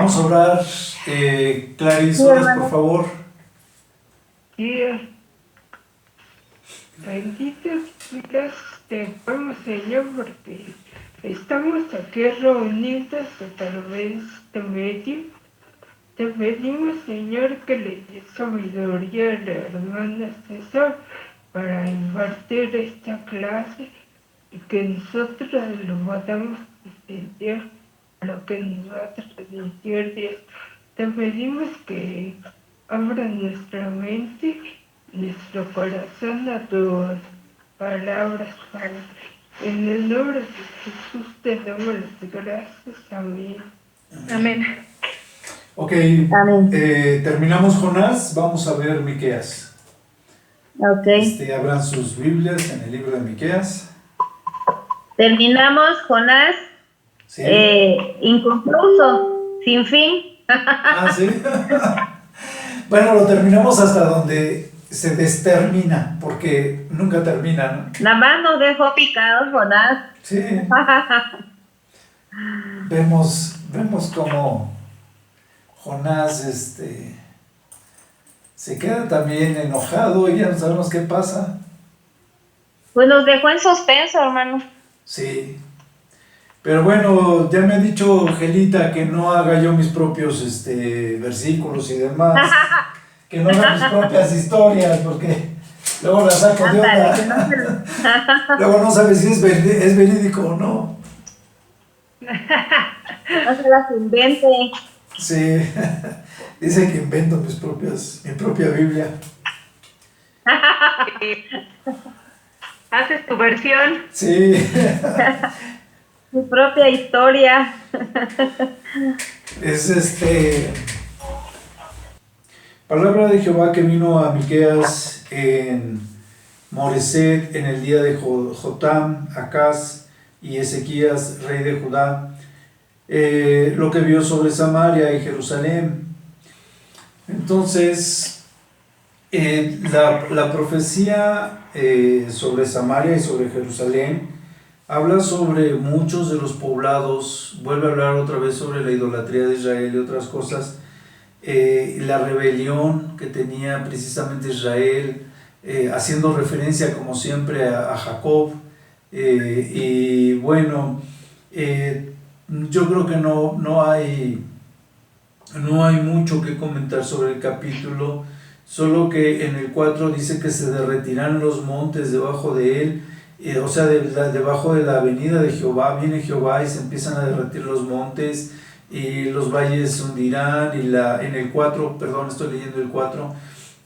Vamos a orar. Clarice, Sí, oras por hermano. favor. Dios, bendito Dios, te amo, Señor, porque estamos aquí reunidos a través de medio. Te pedimos, Señor, que le des sabiduría a la hermana César para impartir esta clase y que nosotros lo podamos entender a lo que nos va a transmitir Dios. Te pedimos que abra nuestra mente, nuestro corazón a tus palabras, Padre. En el nombre de Jesús te damos las gracias. Amén. Amén. Ok, Amén. terminamos Jonás, vamos a ver Miqueas. Ok. Abran sus Biblias en el libro de Miqueas. Terminamos Jonás, ¿Sí? inconcluso, sin fin. Ah, sí. Bueno, lo terminamos hasta donde se destermina, porque nunca termina, ¿no? Nada más nos dejó picados Jonás. Sí. Vemos como Jonás se queda también enojado y ya no sabemos qué pasa. Pues nos dejó en suspenso, hermano. Sí. Pero bueno, ya me ha dicho Gelita que no haga yo mis propios versículos y demás, que no haga mis propias historias, porque luego las saco de Ándale, que no onda. se lo- Luego no sabes si es verídico o no. no se las invente. Sí, dice que invento mi propia Biblia. Haces tu versión. Sí. Su propia historia. Es palabra de Jehová que vino a Miqueas en Moreset en el día de Jotam, Acaz y Ezequías, rey de Judá, lo que vio sobre Samaria y Jerusalén. Entonces, la profecía sobre Samaria y sobre Jerusalén habla sobre muchos de los poblados, vuelve a hablar otra vez sobre la idolatría de Israel y otras cosas, la rebelión que tenía precisamente Israel, haciendo referencia como siempre a Jacob, y bueno, yo creo que no hay mucho que comentar sobre el capítulo, solo que en el 4 dice que se derretirán los montes debajo de él, o sea, debajo de la avenida de Jehová, viene Jehová y se empiezan a derretir los montes y los valles se hundirán, y en el 4, perdón, estoy leyendo el 4,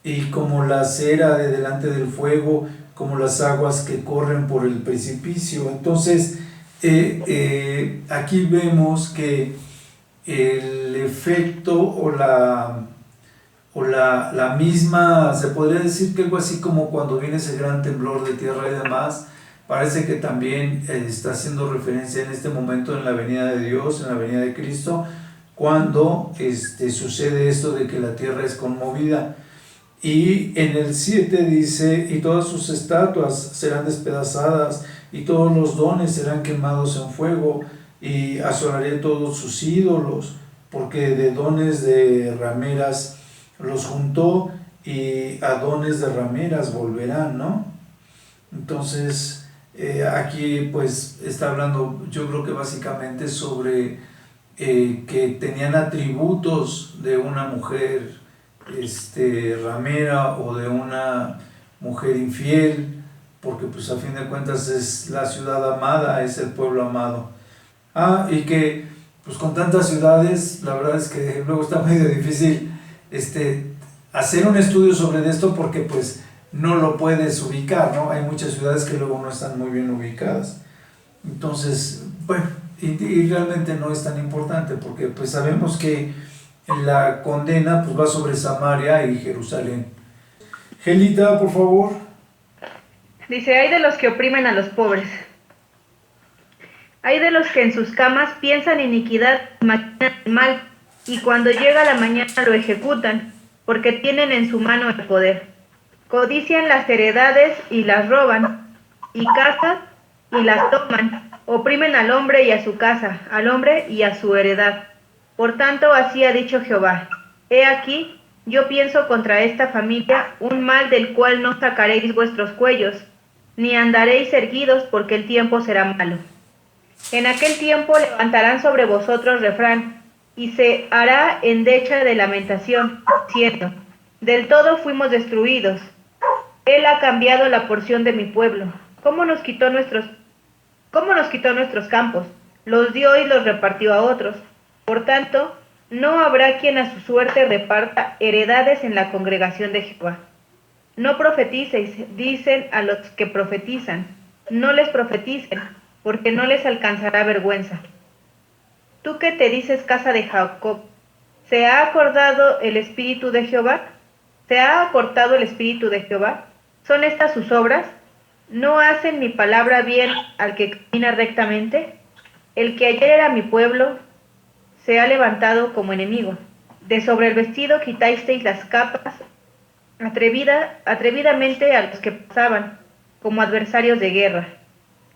y como la cera de delante del fuego, como las aguas que corren por el precipicio. Entonces, aquí vemos que el efecto o la misma, se podría decir que algo así como cuando viene ese gran temblor de tierra y demás, parece que también está haciendo referencia en este momento en la venida de Dios, en la venida de Cristo, cuando sucede esto de que la tierra es conmovida. Y en el 7 dice, y todas sus estatuas serán despedazadas, y todos los dones serán quemados en fuego, y asolaré todos sus ídolos, porque de dones de rameras los juntó, y a dones de rameras volverán, ¿no? Entonces, aquí pues está hablando, yo creo que básicamente sobre que tenían atributos de una mujer ramera o de una mujer infiel, porque pues a fin de cuentas es la ciudad amada, es el pueblo amado. Y que pues con tantas ciudades, la verdad es que luego está medio difícil hacer un estudio sobre esto, porque pues no lo puedes ubicar, ¿no? Hay muchas ciudades que luego no están muy bien ubicadas. Entonces, bueno, y realmente no es tan importante, porque pues sabemos que la condena pues va sobre Samaria y Jerusalén. Gelita, por favor. Dice, hay de los que oprimen a los pobres. Hay de los que en sus camas piensan iniquidad y maquinan el mal, y cuando llega la mañana lo ejecutan, porque tienen en su mano el poder. Codician las heredades y las roban, y casas y las toman. Oprimen al hombre y a su casa, al hombre y a su heredad. Por tanto, así ha dicho Jehová: He aquí, yo pienso contra esta familia un mal del cual no sacaréis vuestros cuellos, ni andaréis erguidos, porque el tiempo será malo. En aquel tiempo levantarán sobre vosotros refrán, y se hará endecha de lamentación, diciendo: Del todo fuimos destruidos. Él ha cambiado la porción de mi pueblo. ¿Cómo nos quitó nuestros campos? Los dio y los repartió a otros. Por tanto, no habrá quien a su suerte reparta heredades en la congregación de Jehová. No profeticéis, dicen a los que profetizan. No les profeticen, porque no les alcanzará vergüenza. Tú que te dices casa de Jacob, ¿se ha acordado el espíritu de Jehová? ¿Se ha acortado el espíritu de Jehová? ¿Son estas sus obras? ¿No hacen mi palabra bien al que camina rectamente? El que ayer era mi pueblo se ha levantado como enemigo. De sobre el vestido quitasteis las capas atrevidamente a los que pasaban, como adversarios de guerra.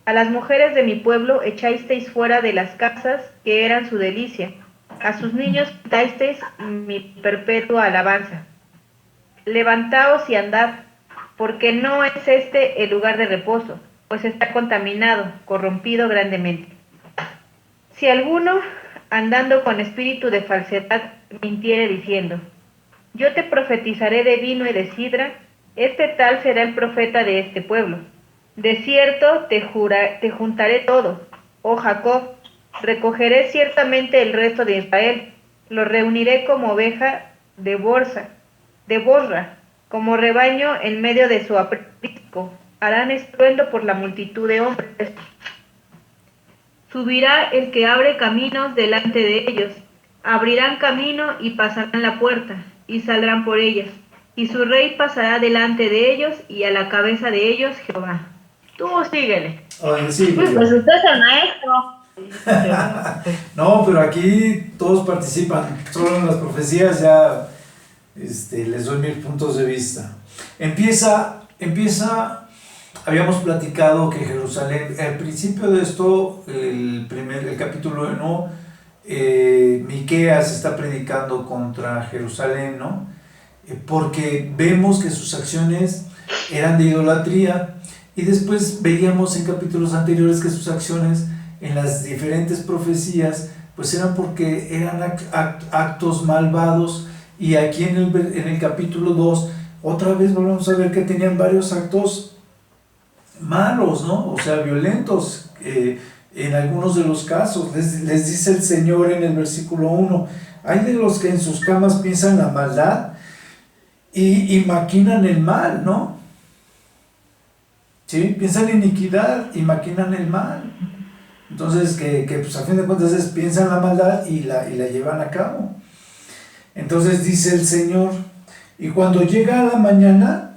A las mujeres de mi pueblo echasteis fuera de las casas que eran su delicia. A sus niños quitasteis mi perpetua alabanza. Levantaos y andad, porque no es este el lugar de reposo, pues está contaminado, corrompido grandemente. Si alguno, andando con espíritu de falsedad, mintiere diciendo: Yo te profetizaré de vino y de sidra, este tal será el profeta de este pueblo. De cierto te juntaré todo, oh Jacob, recogeré ciertamente el resto de Israel, lo reuniré como oveja de borra, como rebaño en medio de su aprisco, harán estruendo por la multitud de hombres. Subirá el que abre caminos delante de ellos, abrirán camino y pasarán la puerta, y saldrán por ellas, y su rey pasará delante de ellos, y a la cabeza de ellos Jehová. Tú síguele. Sí, Pues usted es el maestro. no, pero aquí todos participan, solo en las profecías ya les doy mis puntos de vista. Empieza, habíamos platicado que Jerusalén, al principio de esto, el capítulo 1, Miqueas está predicando contra Jerusalén, ¿no? Porque vemos que sus acciones eran de idolatría, y después veíamos en capítulos anteriores que sus acciones en las diferentes profecías pues eran porque eran actos malvados, y aquí en el capítulo 2 otra vez volvemos a ver que tenían varios actos malos, ¿no? O sea, violentos, en algunos de los casos. Les dice el Señor en el versículo 1: hay de los que en sus camas piensan la maldad y maquinan el mal, ¿no? ¿Sí? Piensan iniquidad y maquinan el mal. Entonces, que pues a fin de cuentas piensan la maldad y la llevan a cabo. Entonces dice el Señor, y cuando llega la mañana,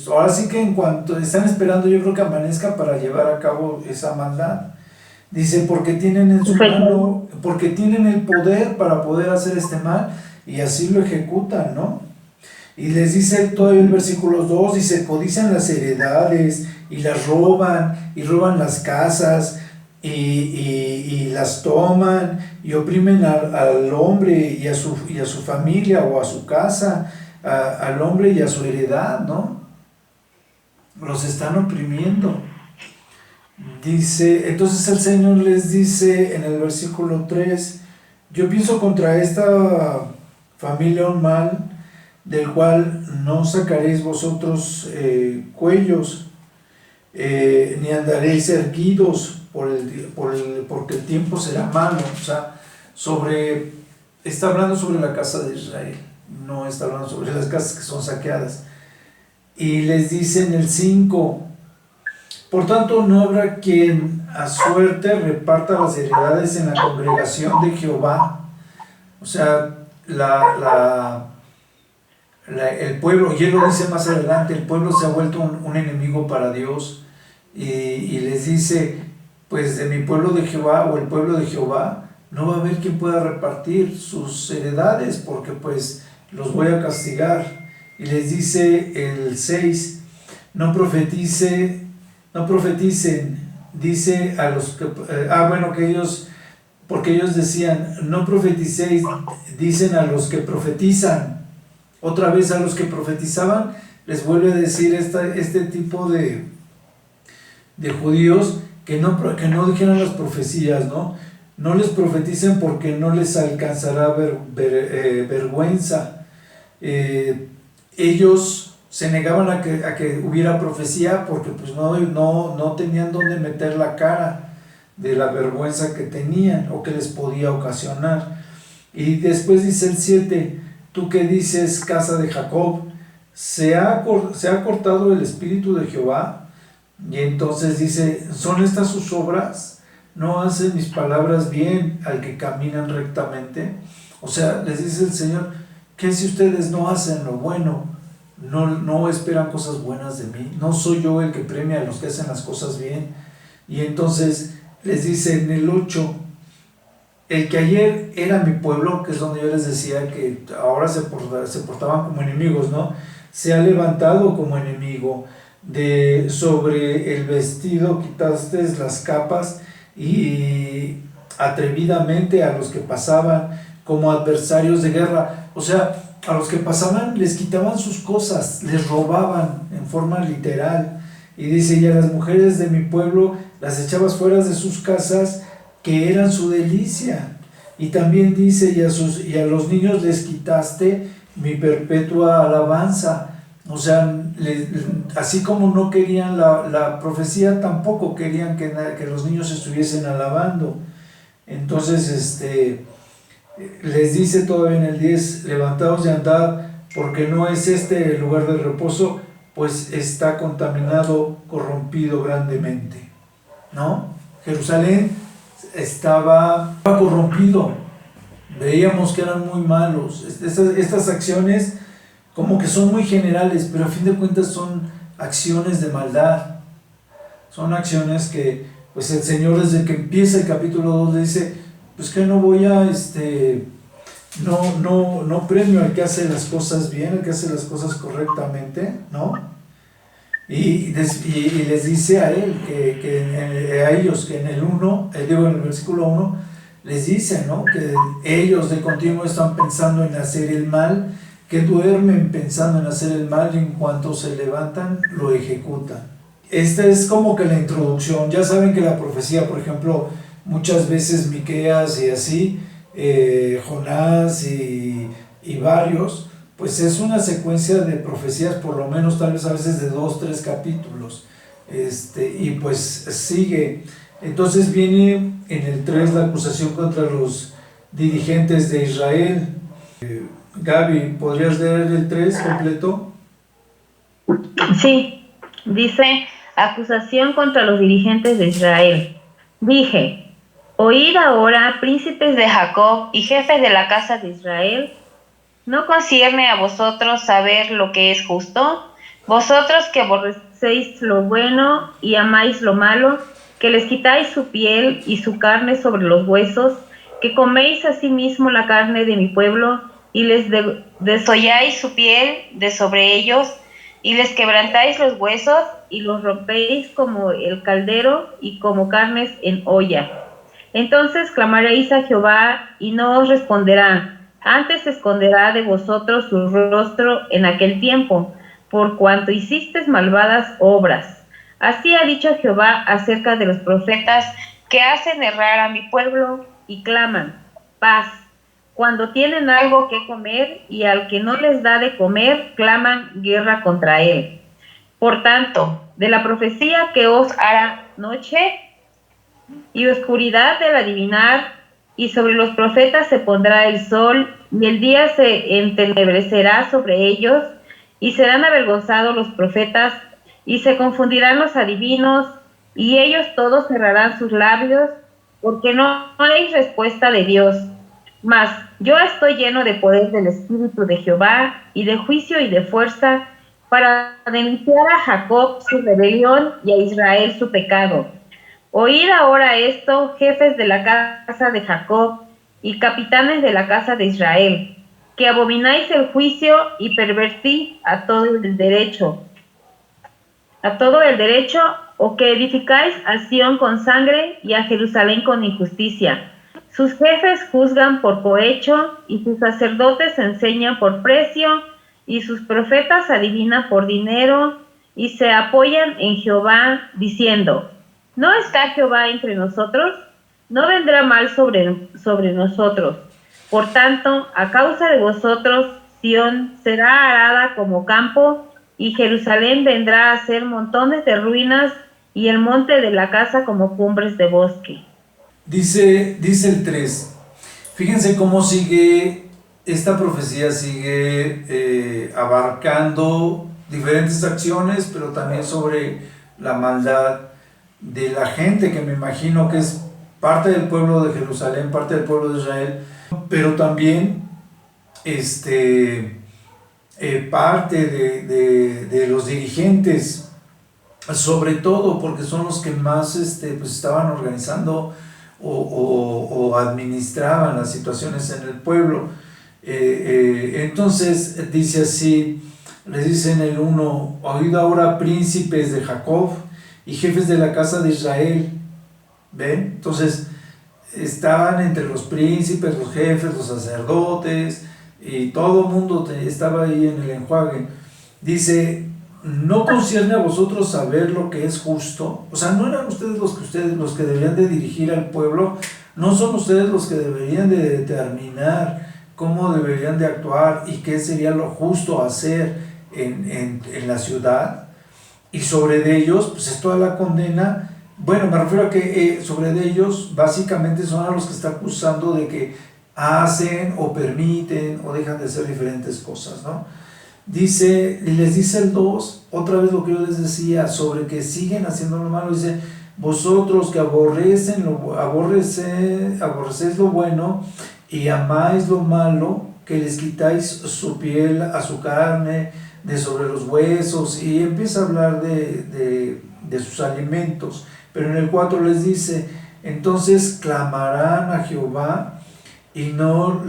ahora sí que en cuanto están esperando, yo creo que amanezca para llevar a cabo esa maldad. Dice, porque tienen en su mano, porque tienen el poder para poder hacer este mal, y así lo ejecutan, ¿no? Y les dice todavía el versículo 2, dice, codician las heredades, y las roban, y roban las casas, y las toman, y oprimen al hombre y a su familia o a su casa, al hombre y a su heredad, ¿no? Los están oprimiendo. Dice, entonces el Señor les dice en el versículo 3, yo pienso contra esta familia un mal, del cual no sacaréis vosotros cuellos, ni andaréis erguidos, porque el tiempo será malo. O sea, está hablando sobre la casa de Israel, no está hablando sobre las casas que son saqueadas. Y les dice en el 5, por tanto no habrá quien a suerte reparta las heredades en la congregación de Jehová. O sea, el pueblo, y él lo dice más adelante, el pueblo se ha vuelto un enemigo para Dios, y les dice, pues de mi pueblo de Jehová, o el pueblo de Jehová, no va a haber quien pueda repartir sus heredades, porque pues los voy a castigar. Y les dice el 6, no profeticen, dice a los que, que ellos porque ellos decían, no profeticéis, dicen a los que profetizan. Otra vez a los que profetizaban les vuelve a decir este tipo de judíos que no dijeran las profecías, ¿no? No les profeticen porque no les alcanzará vergüenza. Ellos se negaban a que hubiera profecía porque pues no tenían dónde meter la cara de la vergüenza que tenían o que les podía ocasionar. Y después dice el 7, tú que dices, casa de Jacob, se ha cortado el espíritu de Jehová. Y entonces dice, ¿son estas sus obras? ¿No hacen mis palabras bien al que caminan rectamente? O sea, les dice el Señor, que si ustedes no hacen lo bueno, no esperan cosas buenas de mí, no soy yo el que premia a los que hacen las cosas bien. Y entonces les dice en el 8, el que ayer era mi pueblo, que es donde yo les decía que ahora se portaban como enemigos, ¿no? Se ha levantado como enemigo. Sobre el vestido quitaste las capas y atrevidamente a los que pasaban como adversarios de guerra. O sea, a los que pasaban les quitaban sus cosas, les robaban en forma literal. Y dice, y a las mujeres de mi pueblo las echabas fuera de sus casas, que eran su delicia. Y también dice, y a los niños les quitaste mi perpetua alabanza. O sea, así como no querían la profecía, tampoco querían que los niños estuviesen alabando. Entonces, les dice todavía en el 10, levantaos y andad, porque no es este el lugar de reposo, pues está contaminado, corrompido grandemente, ¿no? Jerusalén estaba corrompido, veíamos que eran muy malos. Estas acciones como que son muy generales, pero a fin de cuentas son acciones de maldad. Son acciones que, pues el Señor desde que empieza el capítulo 2 le dice, pues que no voy a, no premio al que hace las cosas bien, al que hace las cosas correctamente, ¿no? Y les dice a él, a ellos, que en el versículo 1, les dice, ¿no? Que ellos de continuo están pensando en hacer el mal, que duermen pensando en hacer el mal y en cuanto se levantan lo ejecutan. Esta es como que la introducción. Ya saben que la profecía, por ejemplo, muchas veces Miqueas y así, Jonás y varios, pues es una secuencia de profecías, por lo menos tal vez a veces de 2, 3 capítulos, y pues sigue. Entonces viene en el 3 la acusación contra los dirigentes de Israel. Gaby, ¿podrías leer el 3 completo? Sí, dice, acusación contra los dirigentes de Israel. Dije, oíd ahora, príncipes de Jacob y jefes de la casa de Israel, ¿no concierne a vosotros saber lo que es justo? Vosotros que aborrecéis lo bueno y amáis lo malo, que les quitáis su piel y su carne sobre los huesos, que coméis asimismo la carne de mi pueblo, y les desolláis su piel de sobre ellos, y les quebrantáis los huesos, y los rompéis como el caldero, y como carnes en olla. Entonces clamaréis a Jehová, y no os responderá, antes esconderá de vosotros su rostro en aquel tiempo, por cuanto hicisteis malvadas obras. Así ha dicho Jehová acerca de los profetas que hacen errar a mi pueblo, y claman, paz, cuando tienen algo que comer, y al que no les da de comer, claman guerra contra él. Por tanto, de la profecía que os hará noche y oscuridad del adivinar, y sobre los profetas se pondrá el sol, y el día se entenebrecerá sobre ellos, y serán avergonzados los profetas, y se confundirán los adivinos, y ellos todos cerrarán sus labios, porque no hay respuesta de Dios. Mas yo estoy lleno de poder del Espíritu de Jehová, y de juicio y de fuerza, para denunciar a Jacob su rebelión y a Israel su pecado. Oíd ahora esto, jefes de la casa de Jacob y capitanes de la casa de Israel, que abomináis el juicio y pervertís a todo el derecho, o que edificáis a Sión con sangre y a Jerusalén con injusticia. Sus jefes juzgan por cohecho, y sus sacerdotes enseñan por precio, y sus profetas adivinan por dinero, y se apoyan en Jehová, diciendo: ¿no está Jehová entre nosotros? No vendrá mal sobre nosotros. Por tanto, a causa de vosotros, Sión será arada como campo, y Jerusalén vendrá a ser montones de ruinas, y el monte de la casa como cumbres de bosque. Dice el 3. Fíjense cómo sigue, esta profecía sigue abarcando diferentes acciones, pero también sobre la maldad de la gente, que me imagino que es parte del pueblo de Jerusalén, parte del pueblo de Israel, pero también parte de los dirigentes, sobre todo porque son los que más pues estaban organizando o administraban las situaciones en el pueblo. Entonces dice así, les dice en el 1: oíd ahora, príncipes de Jacob y jefes de la casa de Israel. ¿Ven? Entonces estaban entre los príncipes, los jefes, los sacerdotes, y todo el mundo estaba ahí en el enjuague. Dice: ¿no concierne a vosotros saber lo que es justo? O sea, ¿no eran ustedes los que deberían de dirigir al pueblo? ¿No son ustedes los que deberían de determinar cómo deberían de actuar y qué sería lo justo hacer en la ciudad? Y sobre de ellos, pues es toda la condena. Bueno, me refiero a que sobre de ellos básicamente son a los que está acusando de que hacen o permiten o dejan de hacer diferentes cosas, ¿no? Dice, y les dice el 2, otra vez lo que yo les decía, sobre que siguen haciendo lo malo. Dice: vosotros que aborrecéis lo bueno y amáis lo malo, que les quitáis su piel a su carne, de sobre los huesos, y empieza a hablar de sus alimentos. Pero en el 4 les dice: entonces clamarán a Jehová y no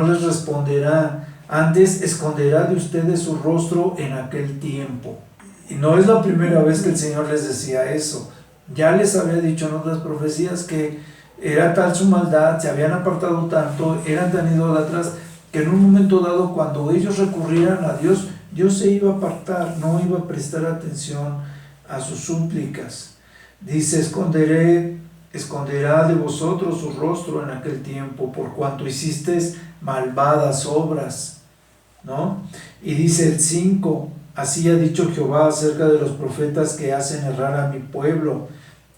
les responderá, antes esconderá de ustedes su rostro en aquel tiempo. Y no es la primera vez que el Señor les decía eso. Ya les había dicho en otras profecías que era tal su maldad, se habían apartado tanto, eran tan idólatras, que en un momento dado, cuando ellos recurrieran a Dios, Dios se iba a apartar, no iba a prestar atención a sus súplicas. Dice: esconderá de vosotros su rostro en aquel tiempo, por cuanto hicisteis malvadas obras, ¿no? Y dice el 5: así ha dicho Jehová acerca de los profetas que hacen errar a mi pueblo.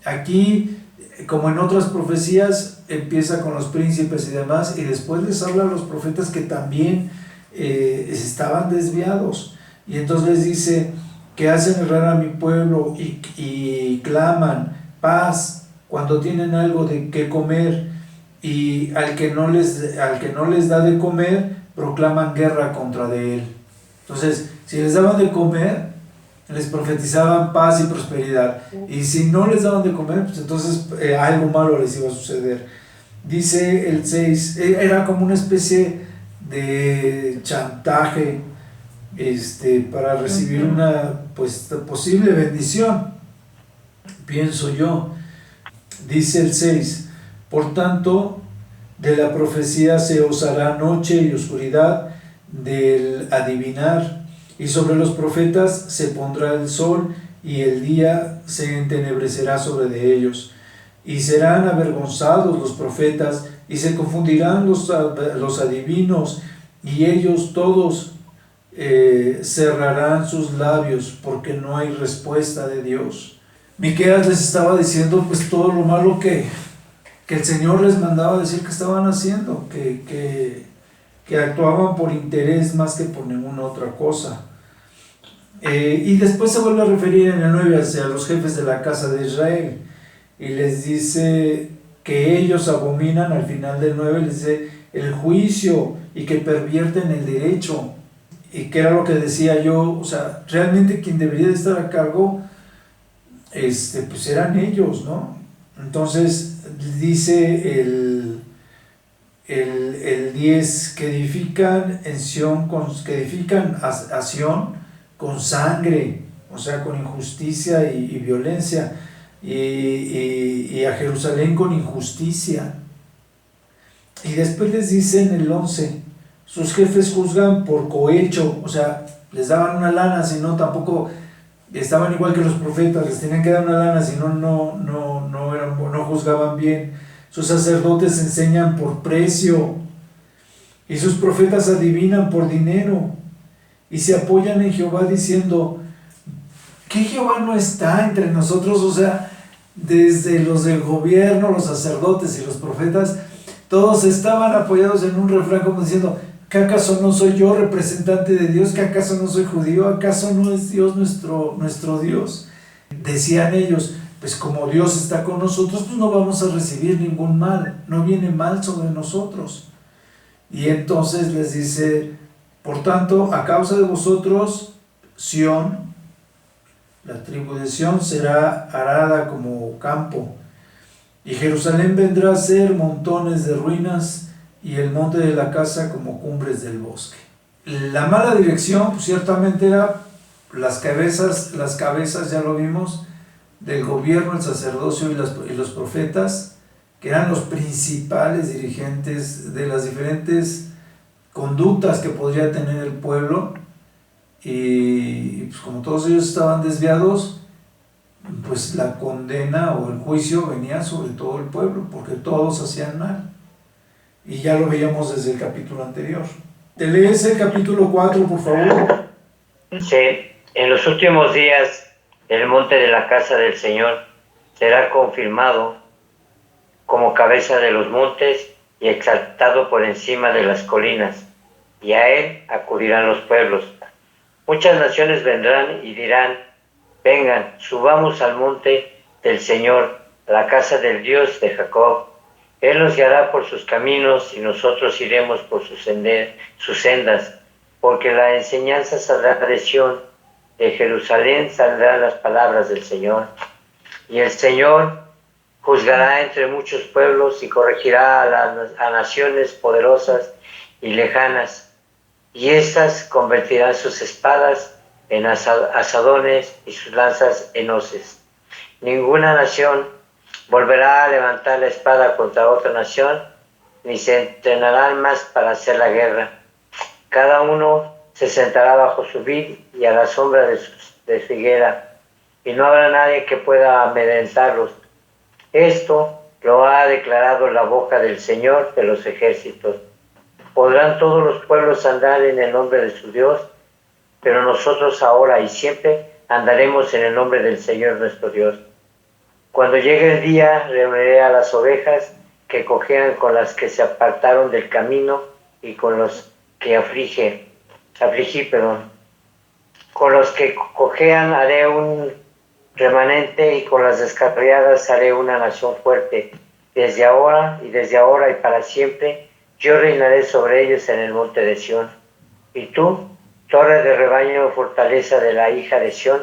Aquí, como en otras profecías, empieza con los príncipes y demás, y después les habla a los profetas que también estaban desviados. Y entonces les dice que hacen errar a mi pueblo y claman paz cuando tienen algo de qué comer, y al que no les da de comer, proclaman guerra contra de él. Entonces, si les daban de comer, les profetizaban paz y prosperidad, y si no les daban de comer, pues entonces algo malo les iba a suceder. Dice el 6, era como una especie de chantaje para recibir una posible bendición, pienso yo. Dice el 6: por tanto, de la profecía se os hará noche y oscuridad del adivinar, y sobre los profetas se pondrá el sol, y el día se entenebrecerá sobre de ellos. Y serán avergonzados los profetas, y se confundirán los adivinos, y ellos todos cerrarán sus labios, porque no hay respuesta de Dios. Miqueas les estaba diciendo pues todo lo malo que el Señor les mandaba decir que estaban haciendo, que actuaban por interés más que por ninguna otra cosa. Y después se vuelve a referir en el 9 hacia los jefes de la casa de Israel, y les dice que ellos abominan, al final del 9 les dice el juicio, y que pervierten el derecho, y que era lo que decía yo, o sea, realmente quien debería de estar a cargo pues eran ellos, ¿no? Entonces dice el 10 que edifican a Sión con sangre, o sea, con injusticia y violencia, y a Jerusalén con injusticia. Y después les dice en el 11, sus jefes juzgan por cohecho, o sea, les daban una lana, si no tampoco estaban igual que los profetas, les tenían que dar una lana, si no, no juzgaban bien. Sus sacerdotes enseñan por precio, y sus profetas adivinan por dinero, y se apoyan en Jehová diciendo, ¿qué Jehová no está entre nosotros? O sea, desde los del gobierno, los sacerdotes y los profetas, todos estaban apoyados en un refrán como diciendo, ¿qué acaso no soy yo representante de Dios? ¿Qué acaso no soy judío? ¿Acaso no es Dios nuestro Dios? Decían ellos, pues como Dios está con nosotros, pues no vamos a recibir ningún mal, no viene mal sobre nosotros. Y entonces les dice, por tanto, a causa de vosotros, Sión, la tribu de Sión será arada como campo, y Jerusalén vendrá a ser montones de ruinas, y el monte de la casa como cumbres del bosque. La mala dirección, pues, ciertamente era las cabezas, ya lo vimos, del gobierno, el sacerdocio y los profetas, que eran los principales dirigentes de las diferentes conductas que podría tener el pueblo, y pues como todos ellos estaban desviados, pues la condena o el juicio venía sobre todo el pueblo, porque todos hacían mal. Y ya lo veíamos desde el capítulo anterior. ¿Te lees el capítulo 4, por favor? Sí, en los últimos días el monte de la casa del Señor será confirmado como cabeza de los montes y exaltado por encima de las colinas, y a él acudirán los pueblos. Muchas naciones vendrán y dirán, vengan, subamos al monte del Señor, a la casa del Dios de Jacob. Él nos guiará por sus caminos y nosotros iremos por sus sendas, porque la enseñanza saldrá de Sión, de Jerusalén saldrán las palabras del Señor. Y el Señor juzgará entre muchos pueblos y corregirá a naciones poderosas y lejanas, y éstas convertirán sus espadas en asadones y sus lanzas en hoces. Ninguna nación volverá a levantar la espada contra otra nación, ni se entrenarán más para hacer la guerra. Cada uno se sentará bajo su vid y a la sombra de su higuera, y no habrá nadie que pueda amedrentarlos. Esto lo ha declarado la boca del Señor de los ejércitos. Podrán todos los pueblos andar en el nombre de su Dios, pero nosotros ahora y siempre andaremos en el nombre del Señor nuestro Dios. Cuando llegue el día, reuniré a las ovejas que cojean con las que se apartaron del camino, y con los que afligí. Con los que cojean haré un remanente, y con las descarriadas haré una nación fuerte. Desde ahora y para siempre, yo reinaré sobre ellos en el monte de Sión. Y tú, torre de rebaño, fortaleza de la hija de Sión,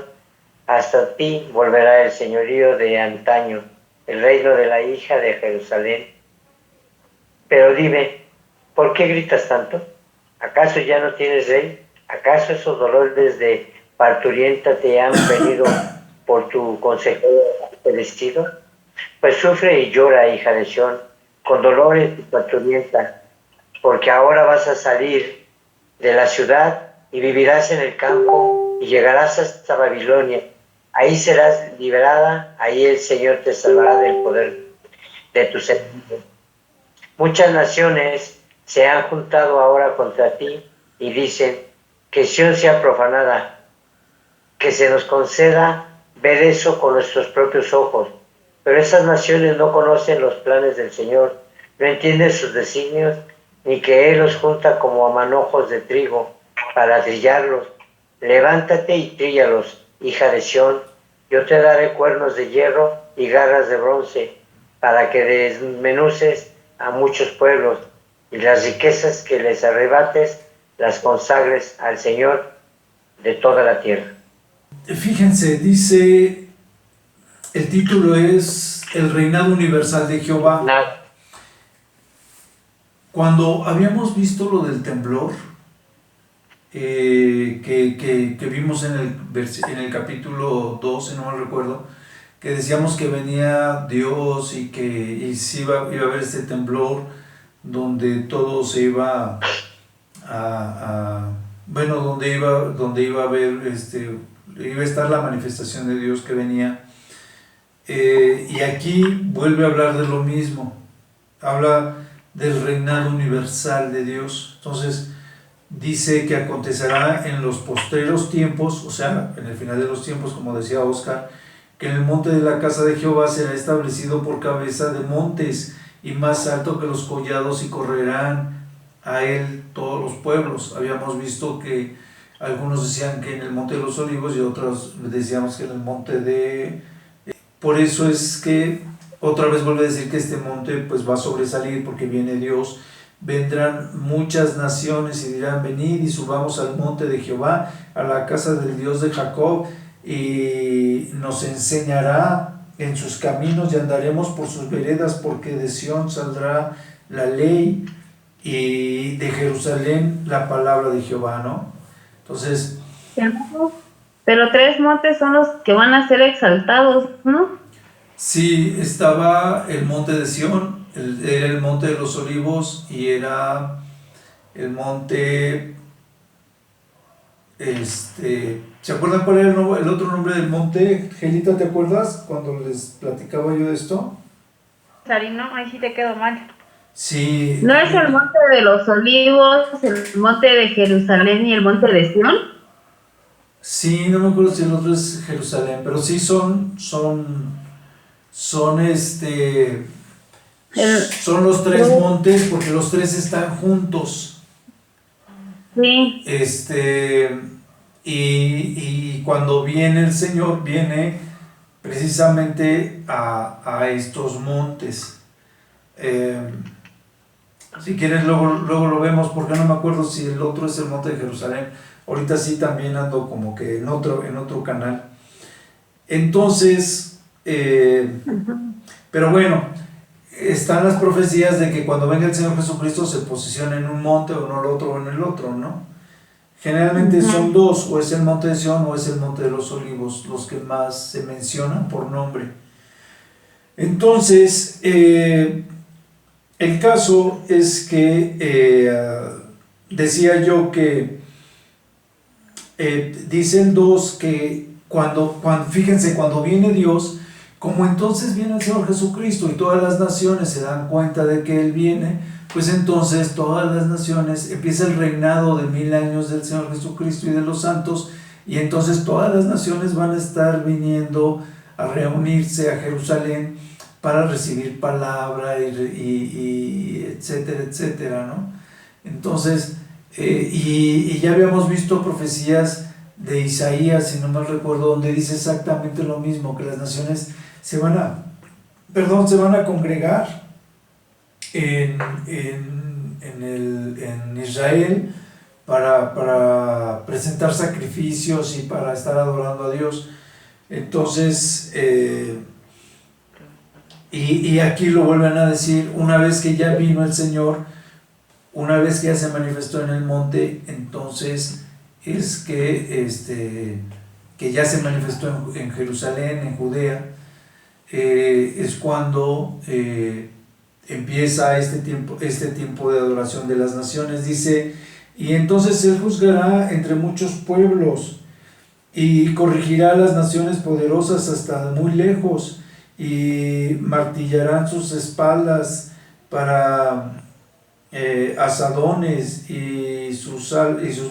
hasta ti volverá el señorío de antaño, el reino de la hija de Jerusalén. Pero dime, ¿por qué gritas tanto? ¿Acaso ya no tienes rey? ¿Acaso esos dolores de parturienta te han venido por tu consejero vestido? Pues sufre y llora, hija de Sión, con dolores de parturienta, porque ahora vas a salir de la ciudad y vivirás en el campo y llegarás hasta Babilonia. Ahí serás liberada, ahí el Señor te salvará del poder de tus enemigos. Muchas naciones se han juntado ahora contra ti y dicen, que Sión sea profanada, que se nos conceda ver eso con nuestros propios ojos. Pero esas naciones no conocen los planes del Señor, no entienden sus designios, ni que Él los junta como a manojos de trigo para trillarlos. Levántate y tríllalos, hija de Sión, yo te daré cuernos de hierro y garras de bronce, para que desmenuces a muchos pueblos, y las riquezas que les arrebates las consagres al Señor de toda la tierra. Fíjense, dice, el título es El reinado universal de Jehová. Cuando habíamos visto lo del temblor, que vimos en el capítulo 12, no me recuerdo, que decíamos que venía Dios y que sí iba a haber este temblor donde todo se iba bueno, donde iba a haber, iba a estar la manifestación de Dios que venía. Y aquí vuelve a hablar de lo mismo, habla del reinado universal de Dios. Entonces dice que acontecerá en los postreros tiempos, o sea, en el final de los tiempos, como decía Oscar, que en el monte de la casa de Jehová será establecido por cabeza de montes y más alto que los collados, y correrán a él todos los pueblos. Habíamos visto que algunos decían que en el monte de los olivos y otros decíamos que en el monte de... Por eso es que otra vez vuelve a decir que este monte pues va a sobresalir porque viene Dios. Vendrán muchas naciones y dirán: venid y subamos al monte de Jehová, a la casa del Dios de Jacob, y nos enseñará en sus caminos y andaremos por sus veredas, porque de Sión saldrá la ley y de Jerusalén la palabra de Jehová, ¿no? Entonces... Pero 3 montes son los que van a ser exaltados, ¿no? Sí, estaba el monte de Sión, era el monte de los olivos, y era el monte, ¿se acuerdan cuál era el otro nombre del monte? Gelita, ¿te acuerdas cuando les platicaba yo de esto? Sarino, ahí sí te quedó mal. Sí. ¿No es el monte de los olivos, el monte de Jerusalén y el monte de Sión? Sí, no me acuerdo si el otro es Jerusalén, pero sí son los 3 montes, porque los 3 están juntos. Sí. Y cuando viene el Señor, viene precisamente a estos montes. Si quieres luego lo vemos, porque no me acuerdo si el otro es el monte de Jerusalén. Ahorita sí también ando como que en otro canal. Entonces, pero bueno, están las profecías de que cuando venga el Señor Jesucristo se posicione en un monte, o en el otro, o en el otro, ¿no? Generalmente son 2, o es el monte de Sión o es el monte de los olivos, los que más se mencionan por nombre. Entonces, el caso es que decía yo que dicen 2 que fíjense, cuando viene Dios, como entonces viene el Señor Jesucristo y todas las naciones se dan cuenta de que Él viene, pues entonces todas las naciones, empieza el reinado de 1000 años del Señor Jesucristo y de los santos, y entonces todas las naciones van a estar viniendo a reunirse a Jerusalén para recibir palabra y etcétera, etcétera, ¿no? Entonces, y ya habíamos visto profecías de Isaías, si no mal recuerdo, donde dice exactamente lo mismo, que las naciones se van a congregar en Israel para presentar sacrificios y para estar adorando a Dios. Entonces, y aquí lo vuelven a decir, una vez que ya vino el Señor, una vez que ya se manifestó en el monte, entonces es que ya se manifestó en Jerusalén, en Judea, es cuando empieza este tiempo de adoración de las naciones. Dice: y entonces Él juzgará entre muchos pueblos y corregirá a las naciones poderosas hasta muy lejos, y martillarán sus espaldas para asadones y sus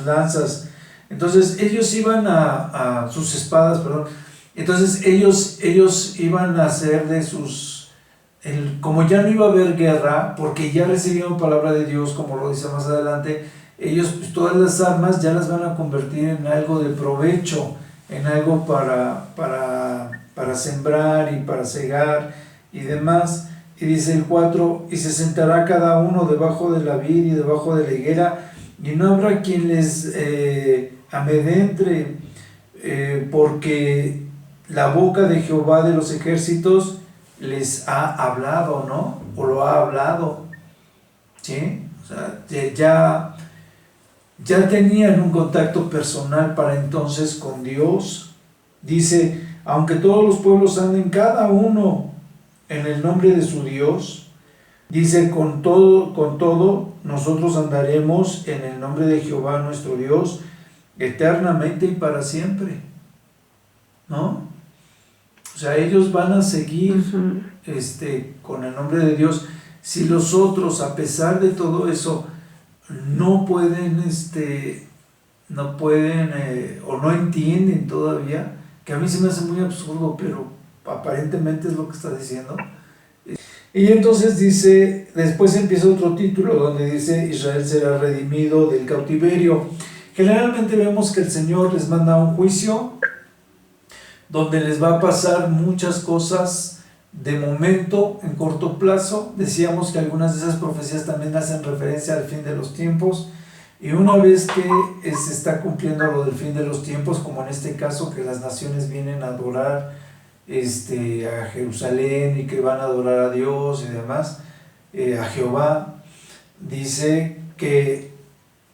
lanzas. Entonces ellos iban a sus espadas, perdón. Entonces ellos iban a hacer de como ya no iba a haber guerra, porque ya recibieron palabra de Dios, como lo dice más adelante, ellos pues, todas las armas ya las van a convertir en algo de provecho, en algo para sembrar y para cegar y demás. Y dice el 4: y se sentará cada uno debajo de la vid y debajo de la higuera, y no habrá quien les amedrente, porque la boca de Jehová de los ejércitos les ha hablado, ¿no? O lo ha hablado, ¿sí? O sea, ya tenían un contacto personal para entonces con Dios. Dice: aunque todos los pueblos anden cada uno en el nombre de su Dios, Dice, con todo, nosotros andaremos en el nombre de Jehová nuestro Dios, eternamente y para siempre, ¿no? O sea, ellos van a seguir con el nombre de Dios. Si los otros, a pesar de todo eso, no pueden, o no entienden todavía, que a mí se me hace muy absurdo, pero aparentemente es lo que está diciendo. Y entonces dice, después empieza otro título donde dice, Israel será redimido del cautiverio. Generalmente vemos que el Señor les manda un juicio donde les va a pasar muchas cosas de momento, en corto plazo. Decíamos que algunas de esas profecías también hacen referencia al fin de los tiempos, y una vez que se está cumpliendo lo del fin de los tiempos, como en este caso que las naciones vienen a adorar a Jerusalén y que van a adorar a Dios y demás, a Jehová, dice que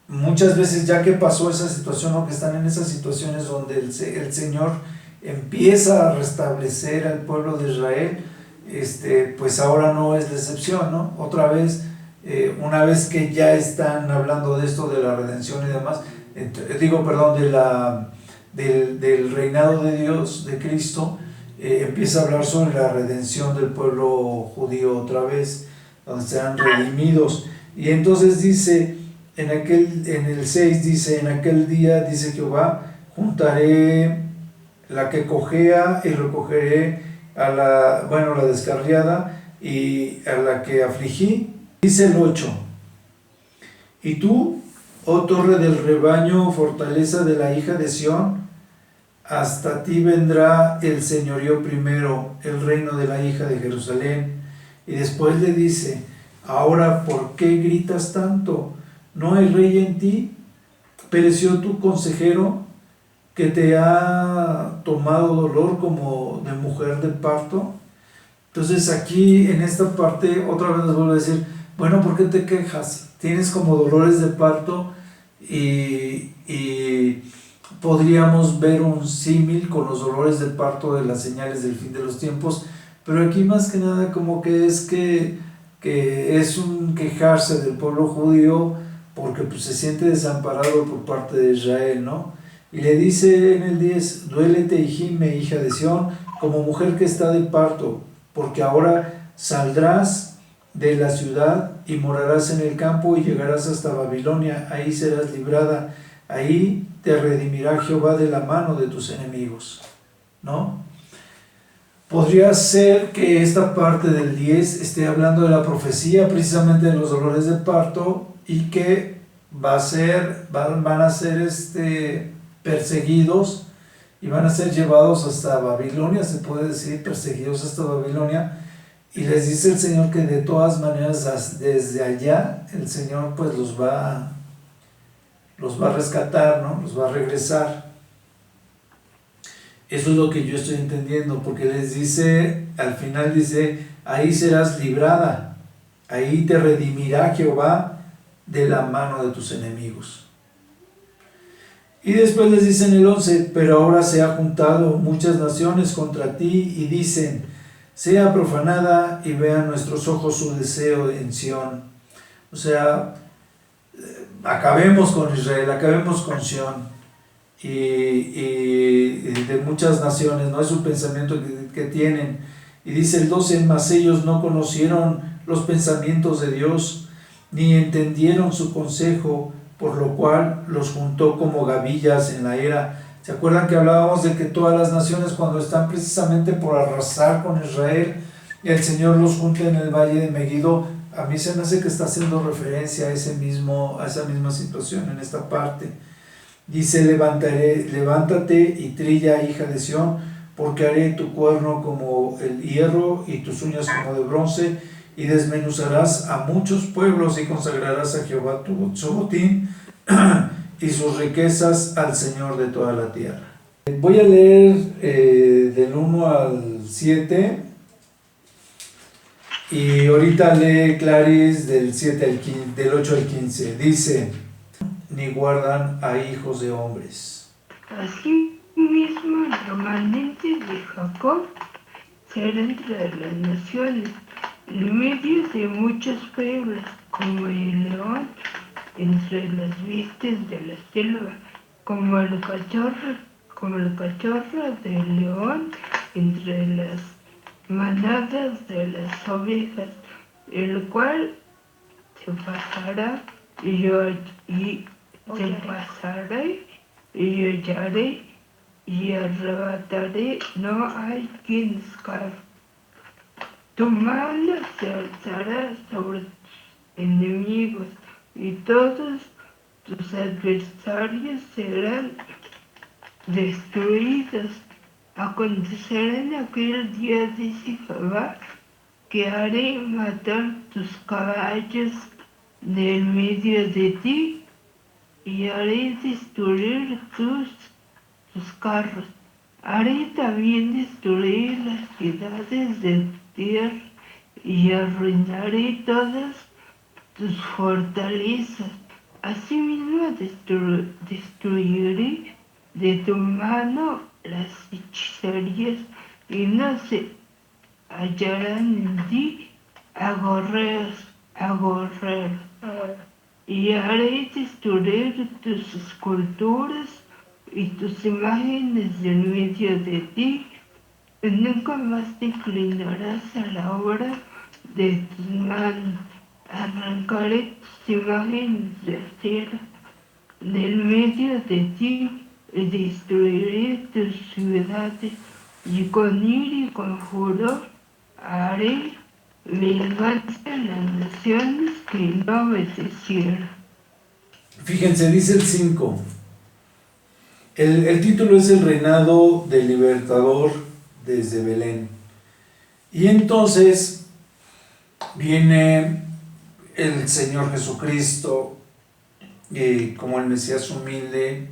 muchas veces ya que pasó esa situación o que están en esas situaciones donde el Señor empieza a restablecer al pueblo de Israel, pues ahora no es la excepción, ¿no? Otra vez, una vez que ya están hablando de esto de la redención y demás, del reinado de Dios, de Cristo, empieza a hablar sobre la redención del pueblo judío otra vez, donde serán redimidos. Y entonces dice, en el 6 dice, en aquel día, dice Jehová, juntaré la que cojea y recogeré a la descarriada y a la que afligí. Dice el 8, y tú, oh torre del rebaño, fortaleza de la hija de Sión, hasta ti vendrá el señorío primero, el reino de la hija de Jerusalén. Y después le dice, ahora, ¿por qué gritas tanto? ¿No hay rey en ti? ¿Pereció tu consejero, que te ha tomado dolor como de mujer de parto? Entonces aquí en esta parte otra vez les vuelvo a decir, bueno, ¿por qué te quejas? Tienes como dolores de parto, y podríamos ver un símil con los dolores de parto de las señales del fin de los tiempos, pero aquí más que nada como que es un quejarse del pueblo judío porque pues se siente desamparado por parte de Israel, ¿no? Y le dice en el 10, duélete y gime, hija de Sión, como mujer que está de parto, porque ahora saldrás de la ciudad y morarás en el campo y llegarás hasta Babilonia, ahí serás librada, ahí te redimirá Jehová de la mano de tus enemigos, ¿no? Podría ser que esta parte del 10 esté hablando de la profecía precisamente de los dolores de parto y que van a ser perseguidos y van a ser llevados hasta Babilonia, se puede decir, perseguidos hasta Babilonia. Y les dice el Señor que de todas maneras desde allá el Señor pues los va a rescatar, ¿no? Los va a regresar. Eso es lo que yo estoy entendiendo, porque les dice, al final dice, ahí serás librada, ahí te redimirá Jehová de la mano de tus enemigos. Y después les dice en el 11, pero ahora se ha juntado muchas naciones contra ti y dicen, sea profanada y vean nuestros ojos su deseo en Sión. O sea, acabemos con Israel, acabemos con Sión. Y de muchas naciones, ¿no? Es un pensamiento que tienen. Y dice el 12, mas ellos no conocieron los pensamientos de Dios, ni entendieron su consejo, por lo cual los juntó como gavillas en la era. ¿Se acuerdan que hablábamos de que todas las naciones cuando están precisamente por arrasar con Israel, el Señor los junta en el valle de Megiddo? A mí se me hace que está haciendo referencia a esa misma situación en esta parte. Dice, levántate y trilla, hija de Sión, porque haré tu cuerno como el hierro y tus uñas como de bronce, y desmenuzarás a muchos pueblos y consagrarás a Jehová su botín y sus riquezas al Señor de toda la tierra. Voy a leer del 1 al 7 y ahorita lee Clarice del 8 al 15. Dice, ni guardan a hijos de hombres. Así mismo el remanente de Jacob será entre las naciones, en medio de muchos pueblos, como el león entre las bestias de la selva, como el cachorro del león entre las manadas de las ovejas, el cual se pasará y yo y se pasará y yo hallaré y arrebataré, no hay quien escape. Tu mano se alzará sobre tus enemigos y todos tus adversarios serán destruidos. Acontecerá en aquel día, dice Jehová, que haré matar tus caballos del medio de ti y haré destruir tus carros. Haré también destruir las ciudades de tierra y arruinaré todas tus fortalezas. Asimismo destruiré de tu mano las hechicerías y no se hallarán en ti agorreros. Y haré destruir tus esculturas y tus imágenes del medio de ti. Y nunca más te inclinarás a la obra de tus manos. Arrancaré tus imágenes de cera del medio de ti y destruiré tus ciudades. Y con ira y con furor haré venganza en las naciones que no obedecieron. Fíjense, dice el 5. El título es El reinado del libertador desde Belén. Y entonces viene el Señor Jesucristo como el Mesías humilde,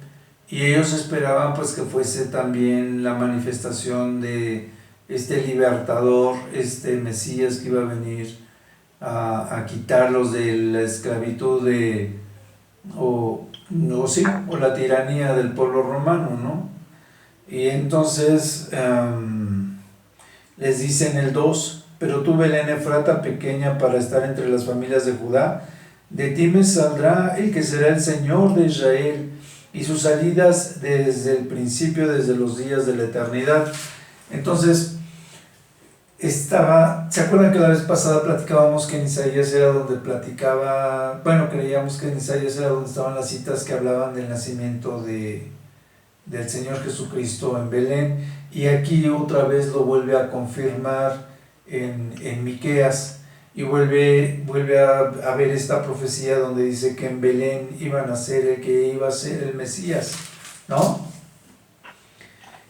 y ellos esperaban pues que fuese también la manifestación de este libertador, este Mesías que iba a venir a quitarlos de la esclavitud o la tiranía del pueblo romano, ¿no? Y entonces les dice en el 2: pero tú, Belén Efrata, pequeña para estar entre las familias de Judá, de ti me saldrá el que será el Señor de Israel, y sus salidas desde el principio, desde los días de la eternidad. Entonces, ¿se acuerdan que la vez pasada platicábamos que en Isaías era donde creíamos que en Isaías era donde estaban las citas que hablaban del nacimiento del Señor Jesucristo en Belén? Y aquí otra vez lo vuelve a confirmar en Miqueas, y vuelve a ver esta profecía donde dice que en Belén iba a nacer el que iba a ser el Mesías, ¿no?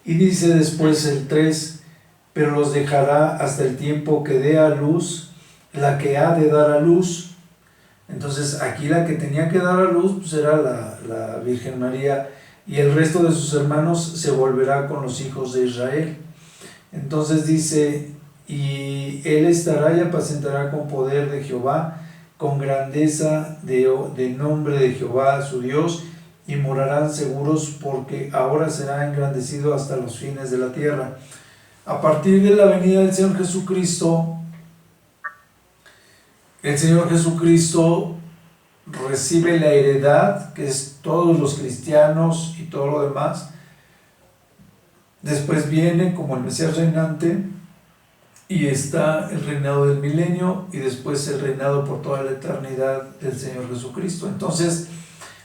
Y dice después el 3: pero los dejará hasta el tiempo que dé a luz la que ha de dar a luz. Entonces aquí la que tenía que dar a luz pues era la Virgen María, y el resto de sus hermanos se volverá con los hijos de Israel. Entonces dice: y él estará y apacentará con poder de Jehová, con grandeza de nombre de Jehová su Dios, y morarán seguros, porque ahora será engrandecido hasta los fines de la tierra. A partir de la venida del Señor Jesucristo, el Señor Jesucristo recibe la heredad, que es todos los cristianos y todo lo demás. Después viene como el Mesías reinante, y está el reinado del milenio, y después el reinado por toda la eternidad del Señor Jesucristo. Entonces,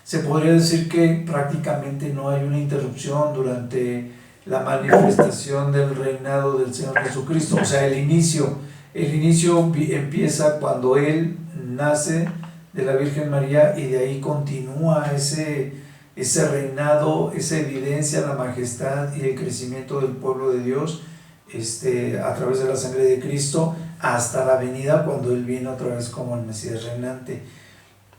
se podría decir que prácticamente no hay una interrupción durante la manifestación del reinado del Señor Jesucristo. O sea, el inicio empieza cuando Él nace de la Virgen María, y de ahí continúa ese reinado, esa evidencia, la majestad y el crecimiento del pueblo de Dios a través de la sangre de Cristo, hasta la venida cuando Él viene otra vez como el Mesías reinante.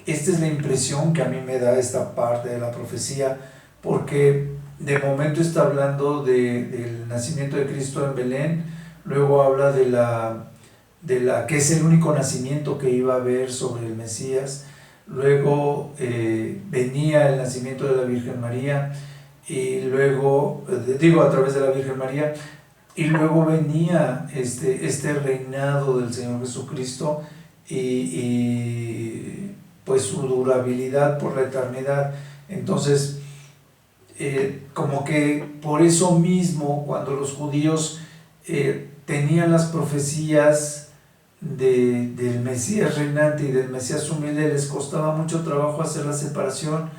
Esta es la impresión que a mí me da esta parte de la profecía, porque de momento está hablando del nacimiento de Cristo en Belén, luego habla de la que es el único nacimiento que iba a haber sobre el Mesías, luego venía el nacimiento de la Virgen María, y luego, a través de la Virgen María, y luego venía este reinado del Señor Jesucristo y pues su durabilidad por la eternidad. Entonces, como que por eso mismo, cuando los judíos tenían las profecías del Mesías reinante y del Mesías humilde, les costaba mucho trabajo hacer la separación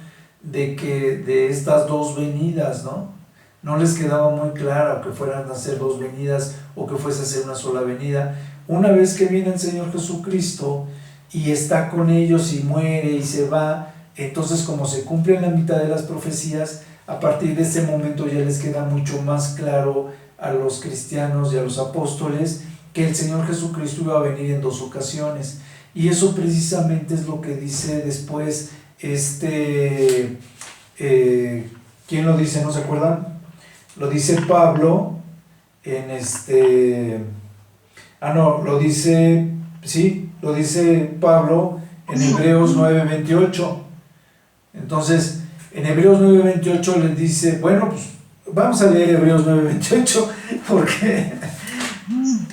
de estas dos venidas, ¿no? No les quedaba muy claro que fueran a ser dos venidas o que fuese a ser una sola venida. Una vez que viene el Señor Jesucristo y está con ellos y muere y se va, entonces como se cumplen la mitad de las profecías, a partir de ese momento ya les queda mucho más claro a los cristianos y a los apóstoles que el Señor Jesucristo iba a venir en dos ocasiones. Y eso precisamente es lo que dice después ¿quién lo dice? ¿No se acuerdan? Lo dice Pablo lo dice Pablo en Hebreos 9:28. Entonces, en Hebreos 9:28 les dice, bueno, pues vamos a leer Hebreos 9:28 porque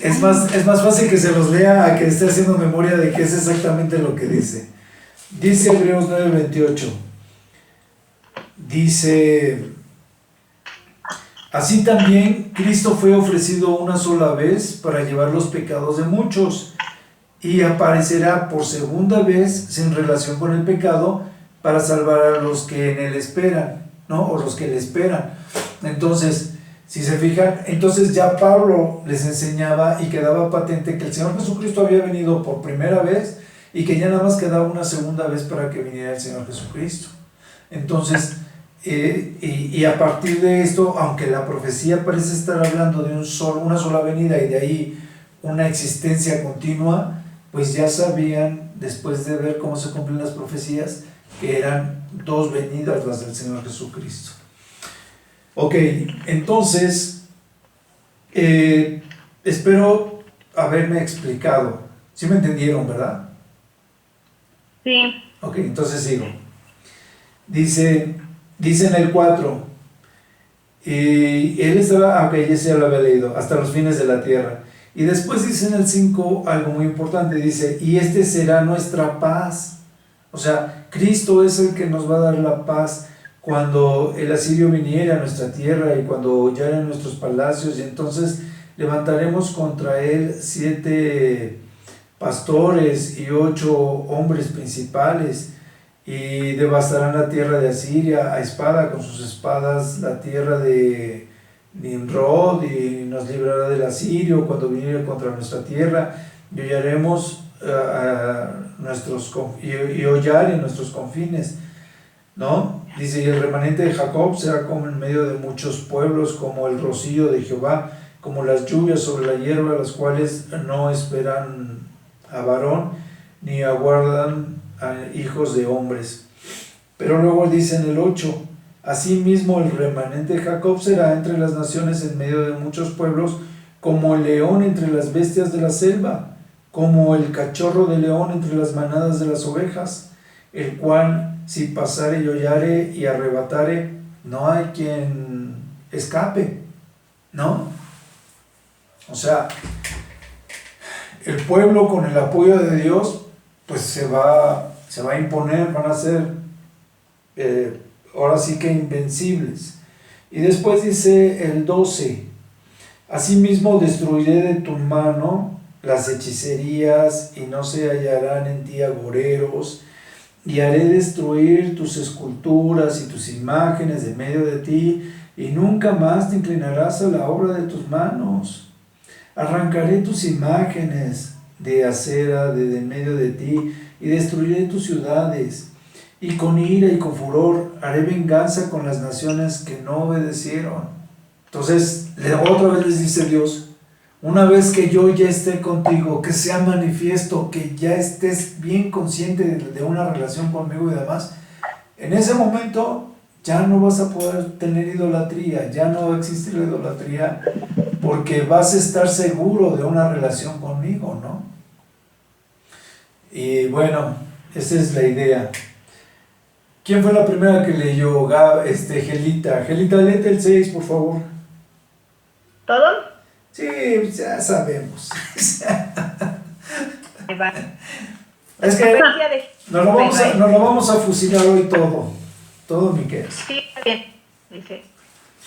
es más fácil que se los lea a que esté haciendo memoria de qué es exactamente lo que dice. Dice Hebreos 9:28. Dice: así también Cristo fue ofrecido una sola vez para llevar los pecados de muchos, y aparecerá por segunda vez sin relación con el pecado para salvar a los que en él esperan, ¿no? O los que le esperan. Entonces, si se fijan, entonces ya Pablo les enseñaba y quedaba patente que el Señor Jesucristo había venido por primera vez y que ya nada más quedaba una segunda vez para que viniera el Señor Jesucristo. Entonces, y a partir de esto, aunque la profecía parece estar hablando de una sola venida y de ahí una existencia continua, pues ya sabían, después de ver cómo se cumplen las profecías, que eran dos venidas las del Señor Jesucristo. Ok, entonces, espero haberme explicado. ¿Sí me entendieron, verdad? Sí. Ok, entonces sigo. Dice en el 4, y él estaba, ok, ya se lo había leído, hasta los fines de la tierra. Y después dice en el 5 algo muy importante, dice, y este será nuestra paz. O sea, Cristo es el que nos va a dar la paz cuando el asirio viniera a nuestra tierra y cuando ya eran nuestros palacios, y entonces levantaremos contra él 7 pastores y 8 hombres principales, y devastarán la tierra de Asiria a espada, con sus espadas la tierra de Nimrod, y nos librará del asirio cuando viniera contra nuestra tierra, y hollaremos hollar en nuestros confines, ¿no? Dice, y el remanente de Jacob será como en medio de muchos pueblos, como el rocío de Jehová, como las lluvias sobre la hierba, las cuales no esperan a varón, ni aguardan a hijos de hombres. Pero luego dice en el 8, asimismo el remanente de Jacob será entre las naciones en medio de muchos pueblos, como el león entre las bestias de la selva, como el cachorro de león entre las manadas de las ovejas, el cual si pasare y hollare y arrebatare, no hay quien escape, ¿no? O sea, el pueblo con el apoyo de Dios pues se va a imponer, van a ser ahora sí que invencibles. Y después dice el 12, asimismo destruiré de tu mano las hechicerías, y no se hallarán en ti agoreros, y haré destruir tus esculturas y tus imágenes de medio de ti, y nunca más te inclinarás a la obra de tus manos. Arrancaré tus imágenes de acera de en medio de ti, y destruiré tus ciudades, y con ira y con furor haré venganza con las naciones que no obedecieron. Entonces, otra vez les dice Dios, una vez que yo ya esté contigo, que sea manifiesto, que ya estés bien consciente de una relación conmigo y demás, en ese momento ya no vas a poder tener idolatría, ya no va a existir la idolatría, porque vas a estar seguro de una relación conmigo, ¿no? Y bueno, esa es la idea. ¿Quién fue la primera que leyó? Gelita. Gelita, léete el 6, por favor. ¿Todo? Sí, ya sabemos. Ahí va. Es que Profecía de nos lo vamos a fusilar hoy todo Miqueas. Sí, está bien. Dice,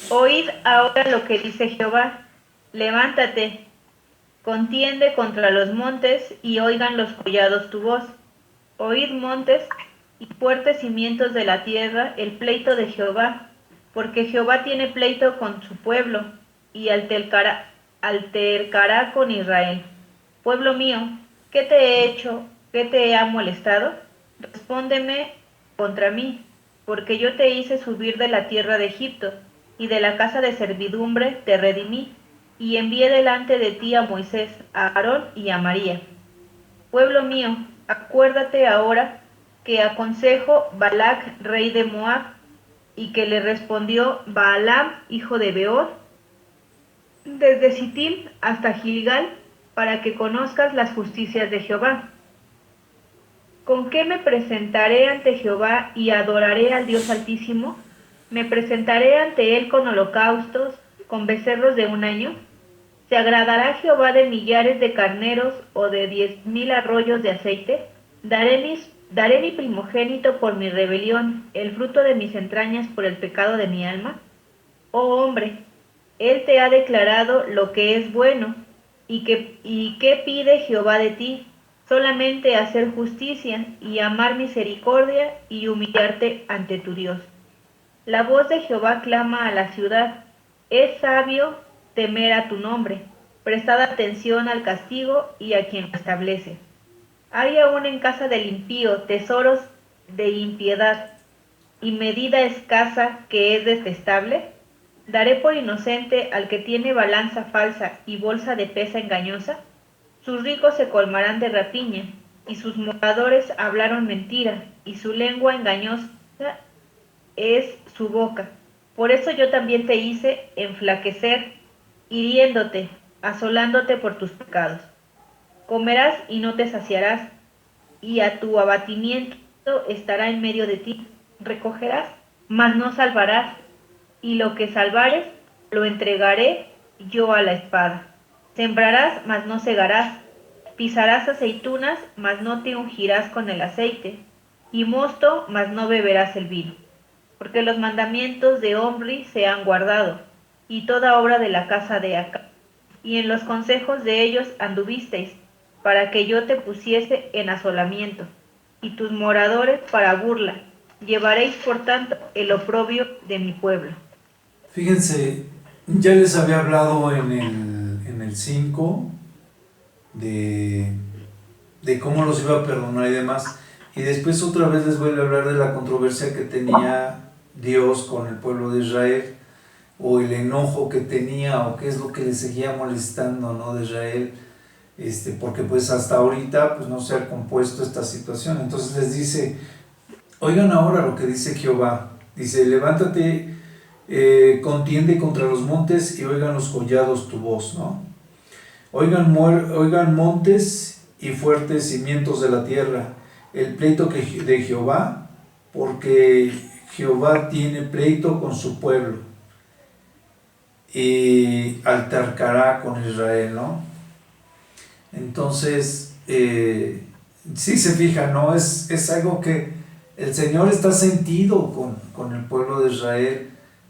oíd ahora lo que dice Jehová, levántate, contiende contra los montes y oigan los collados tu voz. Oíd montes y fuertes cimientos de la tierra el pleito de Jehová, porque Jehová tiene pleito con su pueblo y altercará con Israel. Pueblo mío, ¿qué te he hecho? ¿Qué te ha molestado? Respóndeme contra mí, porque yo te hice subir de la tierra de Egipto, y de la casa de servidumbre te redimí, y envié delante de ti a Moisés, a Aarón y a María. Pueblo mío, acuérdate ahora que aconsejó Balac, rey de Moab, y que le respondió Balaam, hijo de Beor, desde Sittim hasta Gilgal, para que conozcas las justicias de Jehová. ¿Con qué me presentaré ante Jehová y adoraré al Dios Altísimo? ¿Me presentaré ante él con holocaustos, con becerros de un año? ¿Se agradará Jehová de millares de carneros o de 10,000 arroyos de aceite? ¿Daré mi primogénito por mi rebelión, el fruto de mis entrañas por el pecado de mi alma? Oh hombre, él te ha declarado lo que es bueno. ¿Y qué pide Jehová de ti? Solamente hacer justicia y amar misericordia y humillarte ante tu Dios. La voz de Jehová clama a la ciudad. Es sabio temer a tu nombre. Prestad atención al castigo y a quien lo establece. Hay aún en casa del impío tesoros de impiedad y medida escasa que es detestable. ¿Daré por inocente al que tiene balanza falsa y bolsa de pesa engañosa? Sus ricos se colmarán de rapiña, y sus moradores hablaron mentira, y su lengua engañosa es su boca. Por eso yo también te hice enflaquecer, hiriéndote, asolándote por tus pecados. Comerás y no te saciarás, y a tu abatimiento estará en medio de ti. Recogerás, mas no salvarás, y lo que salvares lo entregaré yo a la espada. Sembrarás, mas no segarás, pisarás aceitunas, mas no te ungirás con el aceite, y mosto, mas no beberás el vino. Porque los mandamientos de Omri se han guardado, y toda obra de la casa de Acab, y en los consejos de ellos anduvisteis, para que yo te pusiese en asolamiento, y tus moradores para burla. Llevaréis por tanto el oprobio de mi pueblo. Fíjense, ya les había hablado en el 5 de cómo los iba a perdonar y demás, y después otra vez les vuelve a hablar de la controversia que tenía Dios con el pueblo de Israel, o el enojo que tenía, o qué es lo que le seguía molestando, ¿no?, de Israel, porque pues hasta ahorita pues no se ha compuesto esta situación. Entonces les dice, oigan ahora lo que dice Jehová, dice, levántate, contiende contra los montes y oigan los collados tu voz, ¿no? Oigan montes y fuertes cimientos de la tierra, el pleito de Jehová, porque Jehová tiene pleito con su pueblo y altercará con Israel, ¿no? Entonces, sí se fija, ¿no? Es algo que el Señor está sentido con el pueblo de Israel,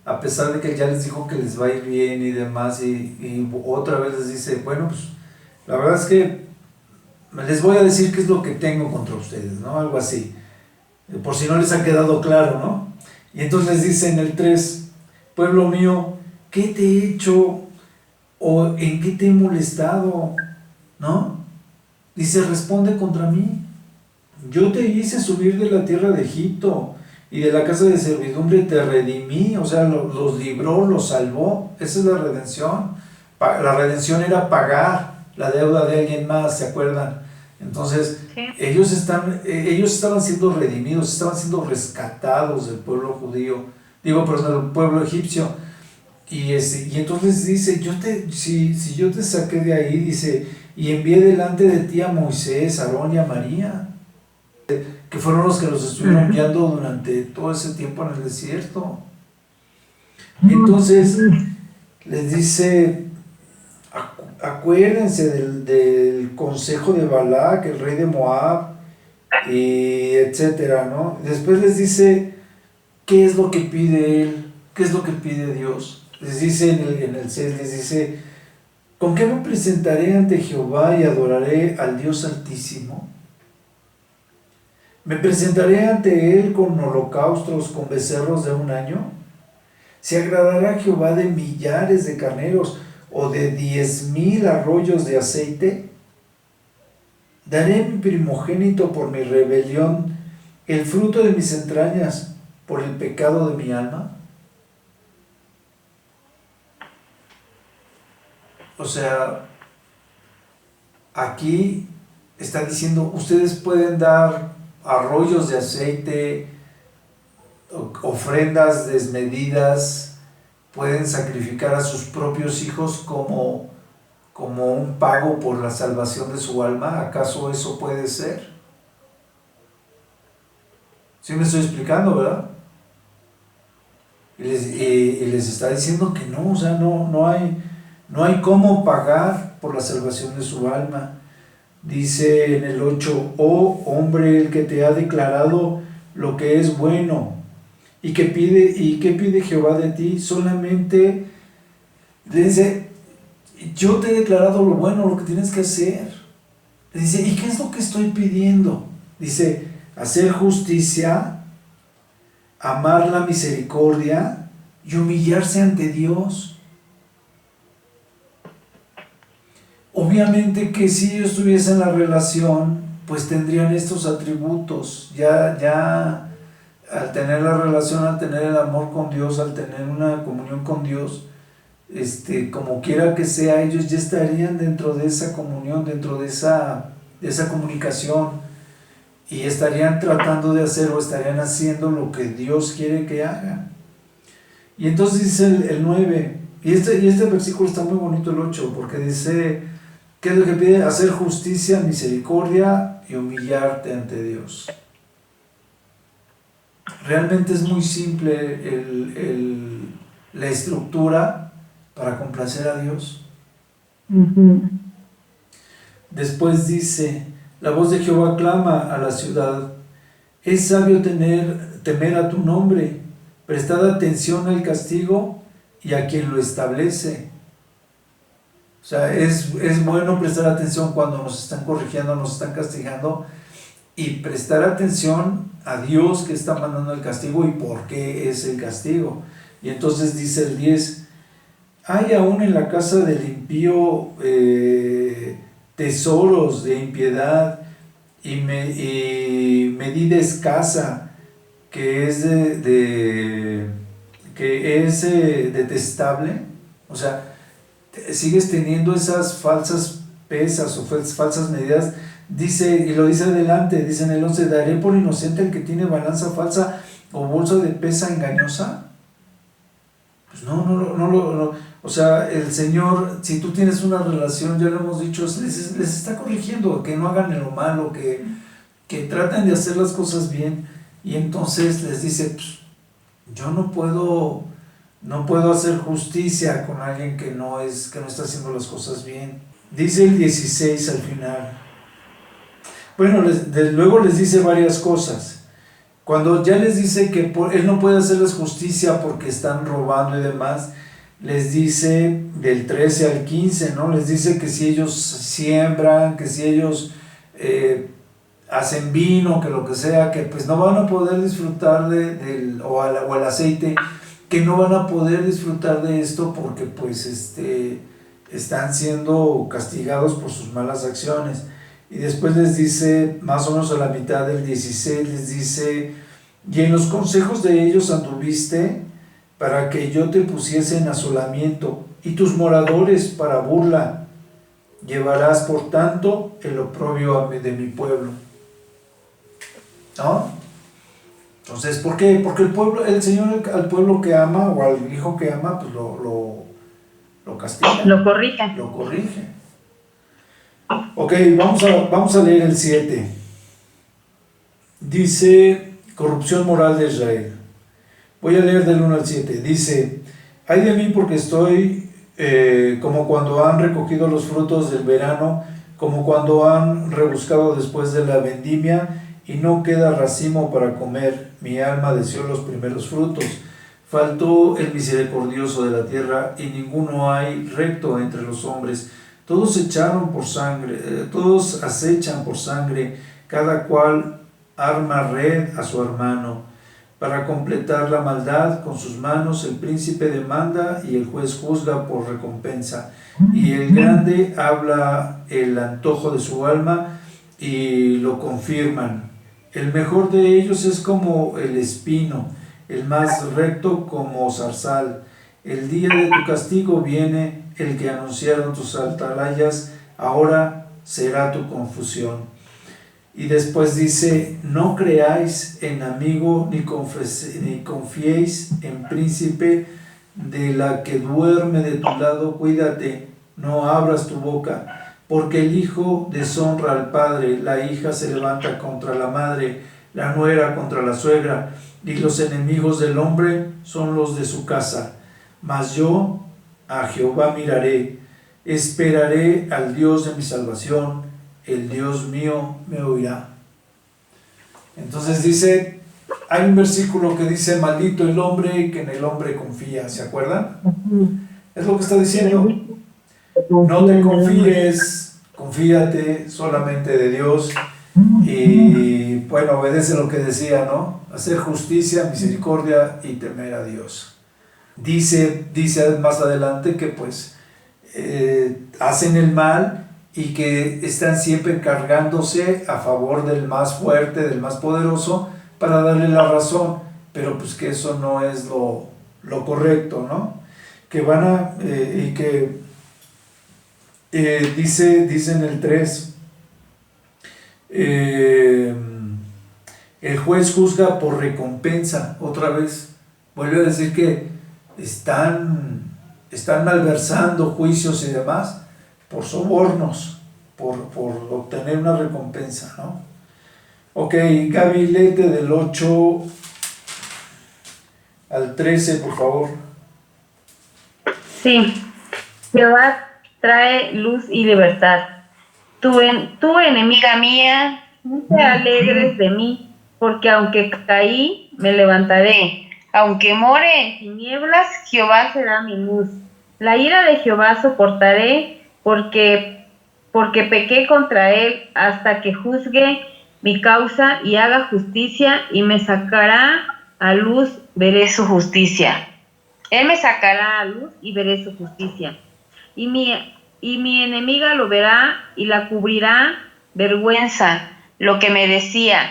a pesar de que ya les dijo que les va a ir bien y demás, y otra vez les dice, bueno, pues la verdad es que les voy a decir qué es lo que tengo contra ustedes, ¿no? Algo así, por si no les ha quedado claro, ¿no? Y entonces les dice en el 3, pueblo mío, ¿qué te he hecho o en qué te he molestado? ¿No? Dice, responde contra mí. Yo te hice subir de la tierra de Egipto y de la casa de servidumbre te redimí, o sea, los libró, los salvó. Esa es la redención. La redención era pagar la deuda de alguien más, ¿se acuerdan? Entonces, sí, ellos estaban siendo redimidos, estaban siendo rescatados del pueblo judío, del pueblo egipcio. Y entonces dice, si yo te saqué de ahí, dice, y envié delante de ti a Moisés, a Aarón y a María, que fueron los que los estuvieron guiando durante todo ese tiempo en el desierto. Entonces les dice, acuérdense del consejo de Balac, el rey de Moab, y etcétera, ¿no? Después les dice qué es lo que pide él, qué es lo que pide Dios. Les dice en el 6, les dice, ¿con qué me presentaré ante Jehová y adoraré al Dios Altísimo? ¿Me presentaré ante él con holocaustos, con becerros de un año? ¿Se agradará Jehová de millares de carneros o de 10,000 arroyos de aceite? ¿Daré mi primogénito por mi rebelión, el fruto de mis entrañas por el pecado de mi alma? O sea, aquí está diciendo, ustedes pueden dar arroyos de aceite, ofrendas desmedidas, pueden sacrificar a sus propios hijos como un pago por la salvación de su alma. ¿Acaso eso puede ser? ¿Sí me estoy explicando, verdad? Y les está diciendo que no, o sea, no hay cómo pagar por la salvación de su alma. Dice en el 8, oh hombre, el que te ha declarado lo que es bueno, ¿y qué pide Jehová de ti? Solamente le dice, yo te he declarado lo bueno, lo que tienes que hacer. Le dice, ¿y qué es lo que estoy pidiendo? Dice, hacer justicia, amar la misericordia y humillarse ante Dios. Obviamente que si ellos tuviesen la relación, pues tendrían estos atributos. Ya al tener la relación, al tener el amor con Dios, al tener una comunión con Dios, como quiera que sea, ellos ya estarían dentro de esa comunión, dentro de esa comunicación, y estarían tratando de hacer o estarían haciendo lo que Dios quiere que hagan. Y entonces dice el 9, y este versículo está muy bonito, el 8, porque dice, ¿qué es lo que pide? Hacer justicia, misericordia y humillarte ante Dios. Realmente es muy simple la estructura para complacer a Dios. Después dice, la voz de Jehová clama a la ciudad, es sabio temer a tu nombre, prestad atención al castigo y a quien lo establece. O sea, es bueno prestar atención cuando nos están corrigiendo, nos están castigando, y prestar atención a Dios que está mandando el castigo y por qué es el castigo. Y entonces dice el 10, hay aún en la casa del impío tesoros de impiedad y medida escasa que es detestable. O sea, sigues teniendo esas falsas pesas o falsas medidas. Dice, y lo dice adelante, dice en el 11, ¿daré por inocente el que tiene balanza falsa o bolsa de pesa engañosa? Pues no. O sea, el Señor, si tú tienes una relación, ya lo hemos dicho, les está corrigiendo, que no hagan lo malo, que traten de hacer las cosas bien, y entonces les dice, pues, yo no puedo hacer justicia con alguien que no está haciendo las cosas bien. Dice el 16 al final. Bueno, luego les dice varias cosas. Cuando ya les dice que él no puede hacerles justicia porque están robando y demás, les dice del 13 al 15, ¿no? Les dice que si ellos siembran, que si ellos hacen vino, que lo que sea, que pues no van a poder disfrutar o el aceite, que no van a poder disfrutar de esto porque pues están siendo castigados por sus malas acciones. Y después les dice, más o menos a la mitad del 16, les dice, y en los consejos de ellos anduviste para que yo te pusiese en asolamiento, y tus moradores para burla, llevarás por tanto el oprobio de mi pueblo. ¿No? Entonces, ¿por qué? Porque el Señor al pueblo que ama, o al hijo que ama, pues lo castiga. Lo corrige. Lo corrige. Ok, vamos a leer el 7. Dice, corrupción moral de Israel. Voy a leer del 1 al 7. Dice, ay de mí porque estoy como cuando han recogido los frutos del verano, como cuando han rebuscado después de la vendimia, y no queda racimo para comer. Mi alma deseó los primeros frutos. Faltó el misericordioso de la tierra, y ninguno hay recto entre los hombres. Todos echaron por sangre, todos acechan por sangre, cada cual arma red a su hermano. Para completar la maldad con sus manos, el príncipe demanda y el juez juzga por recompensa. Y el grande habla el antojo de su alma y lo confirman. El mejor de ellos es como el espino, el más recto como zarzal. El día de tu castigo viene, el que anunciaron tus atalayas, ahora será tu confusión. Y después dice, no creáis en amigo ni confiéis en príncipe, de la que duerme de tu lado, cuídate, no abras tu boca, porque el hijo deshonra al padre, la hija se levanta contra la madre, la nuera contra la suegra, y los enemigos del hombre son los de su casa. Mas yo a Jehová miraré, esperaré al Dios de mi salvación, el Dios mío me oirá. Entonces dice, hay un versículo que dice, maldito el hombre que en el hombre confía, ¿se acuerdan? Es lo que está diciendo. No te confíes, confíate solamente de Dios, y bueno, obedece lo que decía, ¿no? Hacer justicia, misericordia y temer a Dios. Dice más adelante que pues hacen el mal y que están siempre cargándose a favor del más fuerte, del más poderoso, para darle la razón, pero pues que eso no es lo correcto, ¿no? Que van a, y que dice en el 3, el juez juzga por recompensa. Otra vez vuelve a decir que están malversando juicios y demás por sobornos, por obtener una recompensa, ¿no? Ok, Gaby, léete del 8 al 13, por favor. Sí, Jehová trae luz y libertad. Tu enemiga mía, no te alegres de mí, porque aunque caí, me levantaré. Aunque more en tinieblas, Jehová será mi luz. La ira de Jehová soportaré, porque pequé contra él, hasta que juzgue mi causa y haga justicia, y me sacará a luz, veré su justicia. Él me sacará a luz y veré su justicia. Y mi enemiga lo verá y la cubrirá vergüenza. La que me decía,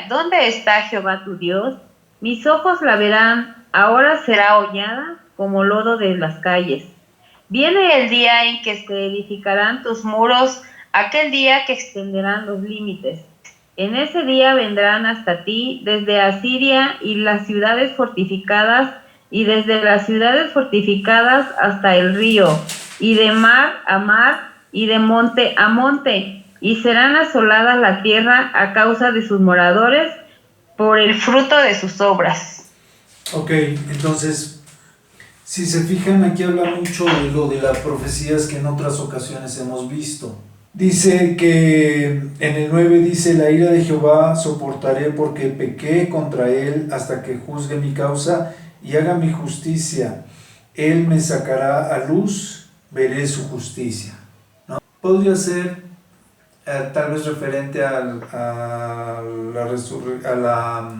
¿dónde está Jehová tu Dios? Mis ojos la verán, ahora será hollada como lodo de las calles. Viene el día en que se edificarán tus muros, aquel día que extenderán los límites. En ese día vendrán hasta ti desde Asiria y las ciudades fortificadas, y desde las ciudades fortificadas hasta el río, y de mar a mar, y de monte a monte, y serán asoladas la tierra a causa de sus moradores, por el fruto de sus obras. Ok, entonces, si se fijan, aquí habla mucho de lo de las profecías que en otras ocasiones hemos visto. Dice que en el 9 dice, la ira de Jehová soportaré, porque pequé contra él, hasta que juzgue mi causa y haga mi justicia. Él me sacará a luz, veré su justicia, ¿no? Podría ser tal vez referente a la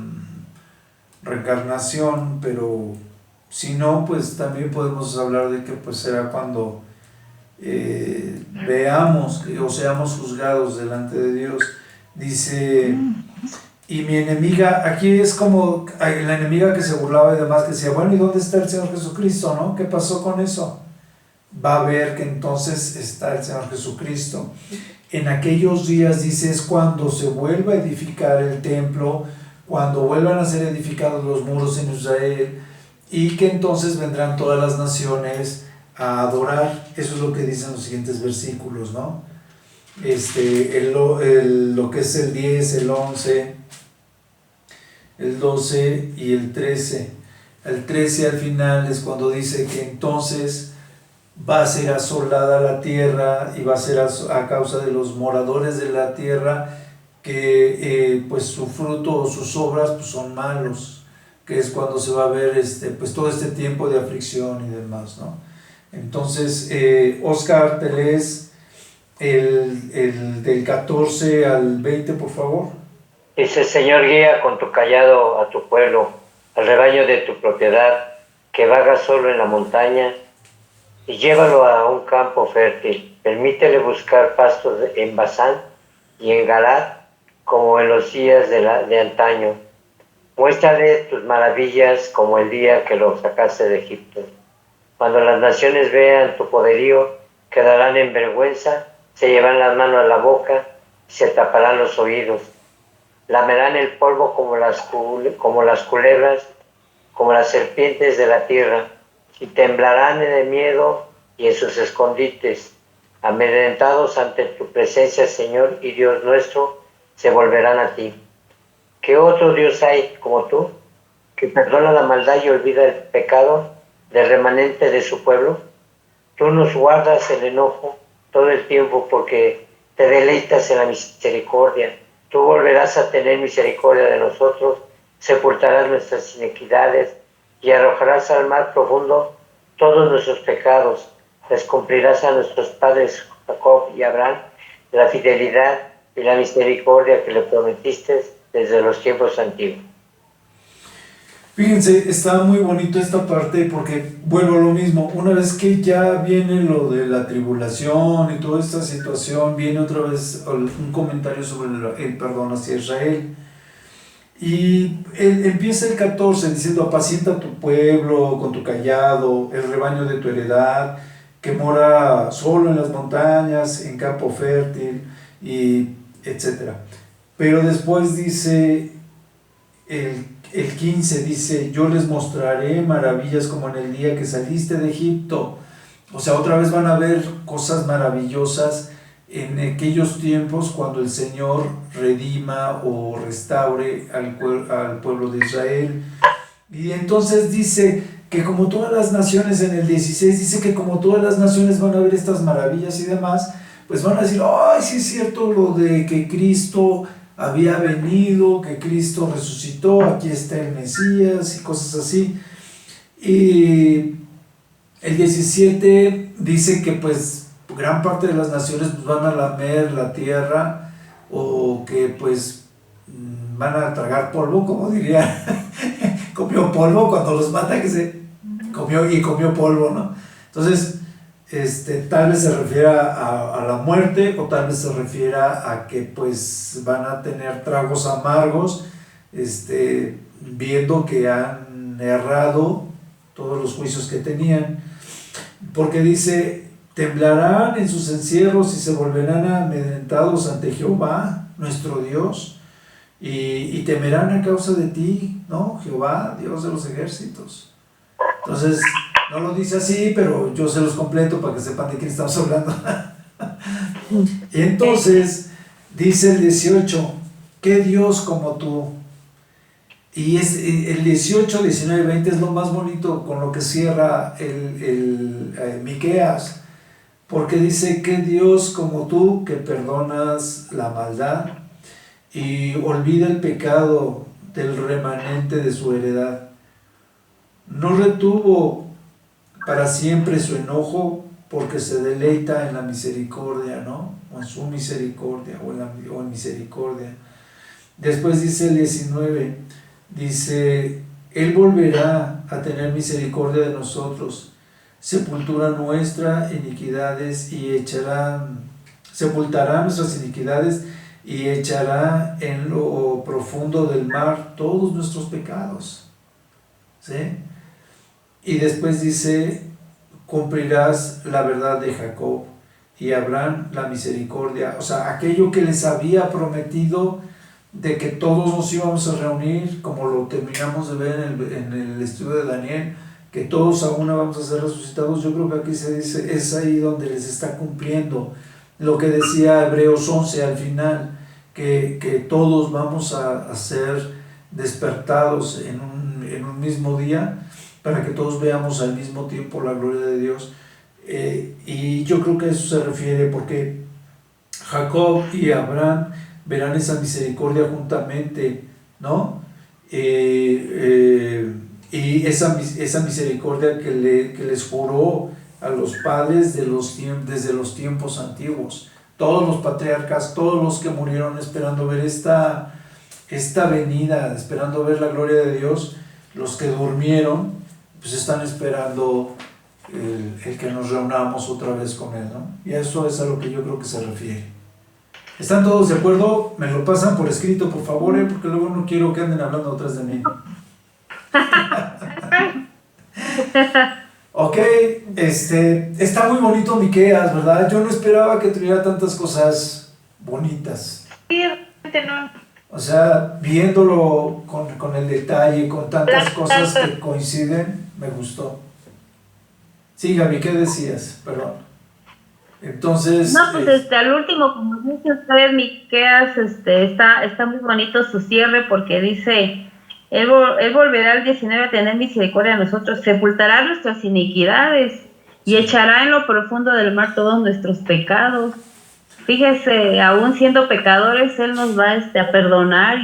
reencarnación, pero si no, pues también podemos hablar de que pues será cuando veamos o seamos juzgados delante de Dios. Dice, y mi enemiga, aquí es como la enemiga que se burlaba y demás, que decía, bueno, ¿y dónde está el Señor Jesucristo, no? ¿Qué pasó con eso? Va a ver que entonces está el Señor Jesucristo. En aquellos días, dice, es cuando se vuelva a edificar el templo, cuando vuelvan a ser edificados los muros en Israel, y que entonces vendrán todas las naciones a adorar. Eso es lo que dicen los siguientes versículos, ¿no? Lo que es el 10, el 11, el 12 y el 13. El 13 al final es cuando dice que entonces va a ser asolada la tierra y va a ser a causa de los moradores de la tierra que pues su fruto o sus obras pues, son malos, que es cuando se va a ver pues todo este tiempo de aflicción y demás, ¿no? Entonces, Oscar, te lees el del 14 al 20, por favor. Dice: Señor, guía con tu callado a tu pueblo, al rebaño de tu propiedad, que vaga solo en la montaña, y llévalo a un campo fértil. Permítele buscar pastos en Basán y en Galad, como en los días de antaño. Muéstrale tus maravillas como el día que lo sacaste de Egipto. Cuando las naciones vean tu poderío, quedarán en vergüenza, se llevarán las manos a la boca y se taparán los oídos. Lamerán el polvo como las culebras, como las serpientes de la tierra, y temblarán de miedo y en sus escondites. Amedrentados ante tu presencia, Señor y Dios nuestro, se volverán a ti. ¿Qué otro Dios hay como tú, que perdona la maldad y olvida el pecado del remanente de su pueblo? Tú nos guardas el enojo todo el tiempo porque te deleitas en la misericordia. Tú volverás a tener misericordia de nosotros, sepultarás nuestras iniquidades y arrojarás al mar profundo todos nuestros pecados. Les cumplirás a nuestros padres Jacob y Abraham la fidelidad y la misericordia que le prometiste desde los tiempos antiguos. Fíjense, está muy bonito esta parte porque vuelvo a lo mismo, una vez que ya viene lo de la tribulación y toda esta situación, viene otra vez un comentario sobre el perdón hacia Israel. Y empieza el 14 diciendo: apacienta tu pueblo con tu callado, el rebaño de tu heredad, que mora solo en las montañas, en campo fértil, y etc. Pero después dice el 15, dice: yo les mostraré maravillas como en el día que saliste de Egipto. O sea, otra vez van a ver cosas maravillosas en aquellos tiempos cuando el Señor redima o restaure al pueblo de Israel. Y entonces dice que como todas las naciones, en el 16 dice que como todas las naciones van a ver estas maravillas y demás, pues van a decir: ay, sí es cierto lo de que Cristo había venido, que Cristo resucitó, aquí está el Mesías y cosas así. Y el 17 dice que pues gran parte de las naciones pues, van a lamer la tierra, o que pues van a tragar polvo, como diría, comió polvo cuando los mata, que se comió polvo, ¿no? Entonces, tal vez se refiera a la muerte, o tal vez se refiera a que pues van a tener tragos amargos, viendo que han errado todos los juicios que tenían, porque dice: temblarán en sus encierros y se volverán amedrentados ante Jehová, nuestro Dios, y temerán a causa de ti, ¿no? Jehová, Dios de los ejércitos. Entonces, no lo dice así, pero yo se los completo para que sepan de quién estamos hablando. Y entonces, dice el 18, ¿qué Dios como tú? Y el 18, 19, 20 es lo más bonito con lo que cierra el Miqueas, porque dice: ¿qué Dios como tú, que perdonas la maldad y olvida el pecado del remanente de su heredad? No retuvo para siempre su enojo, porque se deleita en la misericordia, ¿no? O en su misericordia, o en misericordia. Después dice el 19, dice: Él volverá a tener misericordia de nosotros, sepultura nuestra iniquidades y sepultará nuestras iniquidades y echará en lo profundo del mar todos nuestros pecados. ¿Sí? Y después dice: cumplirás la verdad de Jacob y Abraham la misericordia. O sea, aquello que les había prometido de que todos nos íbamos a reunir, como lo terminamos de ver en el estudio de Daniel, que todos a una vamos a ser resucitados. Yo creo que aquí se dice, es ahí donde les está cumpliendo lo que decía Hebreos 11 al final, que todos vamos a ser despertados en un mismo día. para que todos veamos al mismo tiempo la gloria de Dios. Y yo creo que a eso se refiere, porque Jacob y Abraham verán esa misericordia juntamente, ¿no? Y esa misericordia que les juró a los padres desde los tiempos antiguos. Todos los patriarcas, todos los que murieron esperando ver esta venida, esperando ver la gloria de Dios, los que durmieron, pues están esperando el que nos reunamos otra vez con Él, ¿no? Y eso es a lo que yo creo que se refiere. ¿Están todos de acuerdo? Me lo pasan por escrito, por favor, porque luego no quiero que anden hablando atrás de mí. Ok, está muy bonito Miqueas, ¿verdad? Yo no esperaba que tuviera tantas cosas bonitas. Sí, realmente no. O sea, viéndolo con el detalle, con tantas cosas que coinciden, me gustó. Sí, Gaby, ¿qué decías? Perdón. Entonces... No, pues al último, como dice usted, Miqueas, está muy bonito su cierre, porque dice... Él volverá al 19 a tener misericordia de nosotros, sepultará nuestras iniquidades y echará en lo profundo del mar todos nuestros pecados. Fíjese, aún siendo pecadores, Él nos va a perdonar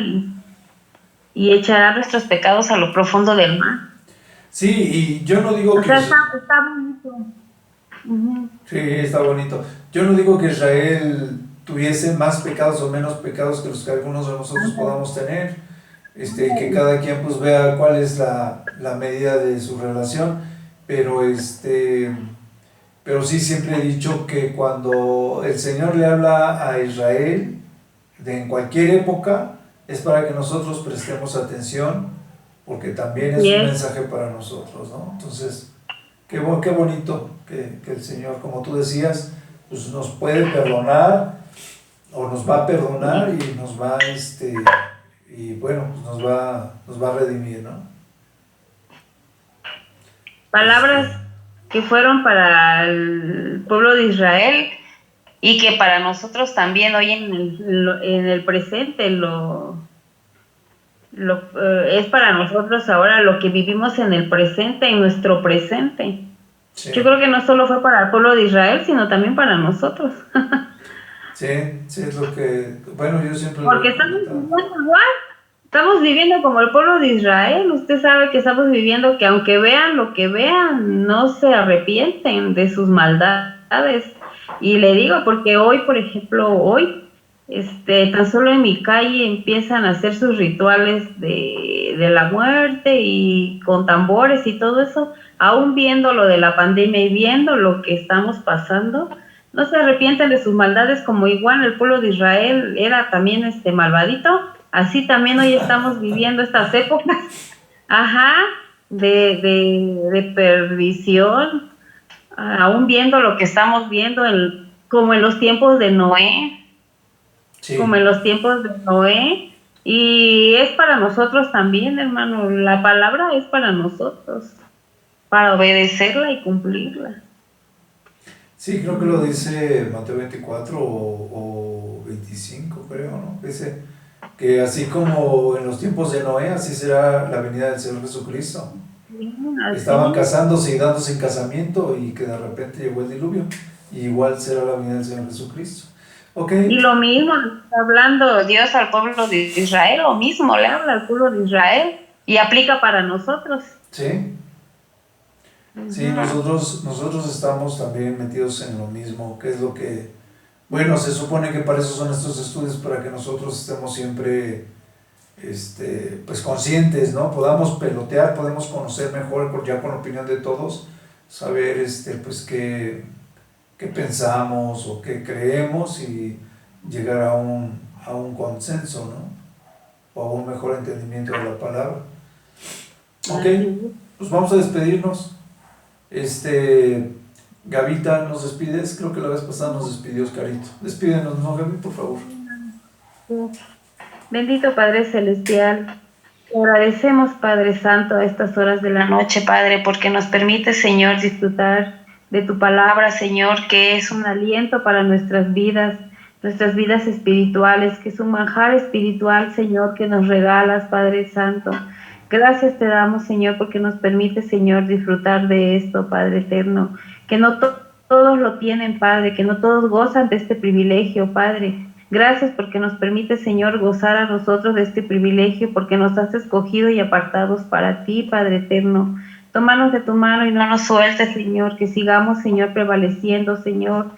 y echará nuestros pecados a lo profundo del mar. Sí, y yo no digo que... Está bonito. Uh-huh. Sí, está bonito. Yo no digo que Israel tuviese más pecados o menos pecados que los que algunos de nosotros podamos tener. Que cada quien pues vea cuál es la medida de su relación, pero sí siempre he dicho que cuando el Señor le habla a Israel en cualquier época es para que nosotros prestemos atención, porque también es un mensaje para nosotros, ¿no? Entonces qué bonito que el Señor, como tú decías, pues nos puede perdonar o nos va a perdonar y nos va y bueno, pues nos va a redimir, ¿no? Palabras que fueron para el pueblo de Israel y que para nosotros también hoy en el presente es para nosotros ahora lo que vivimos en el presente, en nuestro presente. Sí. Yo creo que no solo fue para el pueblo de Israel, sino también para nosotros. Sí, es lo que... Bueno, yo siempre... Porque estamos viviendo como el pueblo de Israel. Usted sabe que estamos viviendo que aunque vean lo que vean, no se arrepienten de sus maldades. Y le digo, porque hoy, por ejemplo, tan solo en mi calle empiezan a hacer sus rituales de la muerte y con tambores y todo eso, aún viendo lo de la pandemia y viendo lo que estamos pasando, no se arrepienten de sus maldades, como igual el pueblo de Israel era también malvadito, así también hoy estamos viviendo estas épocas, de perdición, aún viendo lo que estamos viendo, como en los tiempos de Noé, sí. Como en los tiempos de Noé, y es para nosotros también, hermano, la palabra es para nosotros, para obedecerla y cumplirla. Sí, creo que lo dice Mateo 24 o 25, creo, ¿no? Dice que así como en los tiempos de Noé, así será la venida del Señor Jesucristo. Estaban casándose y dándose en casamiento y que de repente llegó el diluvio. Y igual será la venida del Señor Jesucristo. Okay. Y lo mismo, hablando Dios al pueblo de Israel, lo mismo le habla al pueblo de Israel y aplica para nosotros. Sí. Sí, nosotros estamos también metidos en lo mismo, que es lo que, bueno, se supone que para eso son estos estudios, para que nosotros estemos siempre, pues conscientes, ¿no? Podamos pelotear, podemos conocer mejor, ya con la opinión de todos, saber, pues qué pensamos o qué creemos y llegar a un consenso, ¿no? O a un mejor entendimiento de la palabra. Ok, pues vamos a despedirnos. Gavita, ¿nos despides? Creo que la vez pasada nos despidió Oscarito. Despídenos, ¿no, Gaby, por favor? Bendito Padre Celestial, te agradecemos, Padre Santo, a estas horas de la noche, Padre, porque nos permite, Señor, disfrutar de tu palabra, Señor, que es un aliento para nuestras vidas espirituales, que es un manjar espiritual, Señor, que nos regalas, Padre Santo. Gracias te damos, Señor, porque nos permite, Señor, disfrutar de esto, Padre eterno, que no todos lo tienen, Padre, que no todos gozan de este privilegio, Padre. Gracias porque nos permite, Señor, gozar a nosotros de este privilegio, porque nos has escogido y apartados para ti, Padre eterno. Tómanos de tu mano y no nos sueltes, Señor, que sigamos, Señor, prevaleciendo, Señor,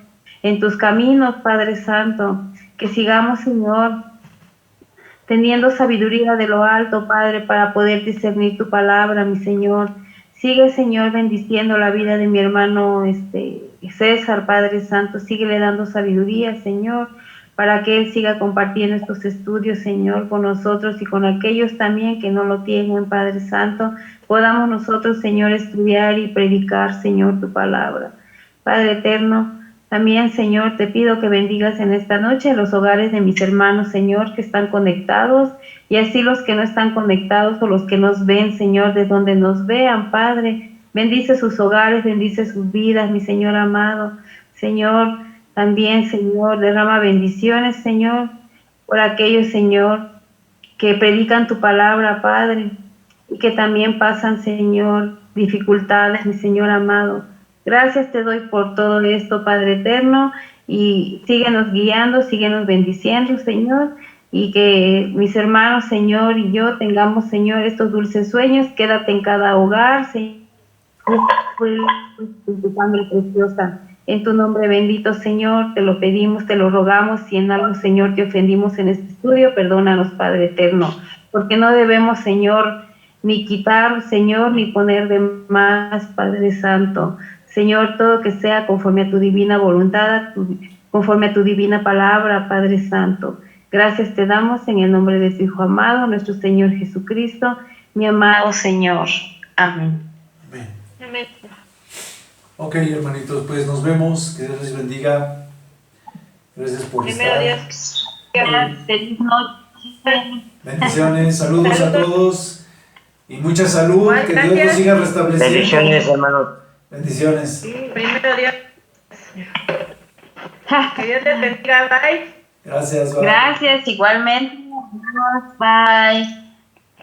en tus caminos, Padre Santo, que sigamos, Señor, teniendo sabiduría de lo alto, Padre, para poder discernir tu palabra, mi Señor. Sigue, Señor, bendiciendo la vida de mi hermano César, Padre Santo. Síguele dando sabiduría, Señor, para que él siga compartiendo estos estudios, Señor, con nosotros y con aquellos también que no lo tienen, Padre Santo. Podamos nosotros, Señor, estudiar y predicar, Señor, tu palabra. Padre eterno, también, Señor, te pido que bendigas en esta noche los hogares de mis hermanos, Señor, que están conectados, y así los que no están conectados o los que nos ven, Señor, de donde nos vean, Padre. Bendice sus hogares, bendice sus vidas, mi Señor amado. Señor, también, Señor, derrama bendiciones, Señor, por aquellos, Señor, que predican tu palabra, Padre, y que también pasan, Señor, dificultades, mi Señor amado. Gracias te doy por todo esto, Padre eterno, y síguenos guiando, síguenos bendiciendo, Señor, y que mis hermanos, Señor, y yo tengamos, Señor, estos dulces sueños. Quédate en cada hogar, Señor, en tu sangre preciosa. En tu nombre bendito, Señor, te lo pedimos, te lo rogamos. Si en algo, Señor, te ofendimos en este estudio, perdónanos, Padre eterno, porque no debemos, Señor, ni quitar, Señor, ni poner de más, Padre Santo. Señor, todo que sea conforme a tu divina voluntad, conforme a tu divina palabra, Padre Santo. Gracias te damos en el nombre de tu Hijo amado, nuestro Señor Jesucristo, mi amado Señor. Amén. Amén. Amén. Ok, hermanitos, pues nos vemos. Que Dios les bendiga. Gracias por Primero estar. Dios. Feliz noche. Bendiciones, saludos a todos y mucha salud. Igual, Que Dios gracias. los siga restableciendo. Bendiciones, hermanos. Bendiciones. Primero Dios. Que Dios te bendiga. Bye. Gracias. Bye. Gracias, igualmente. Bye.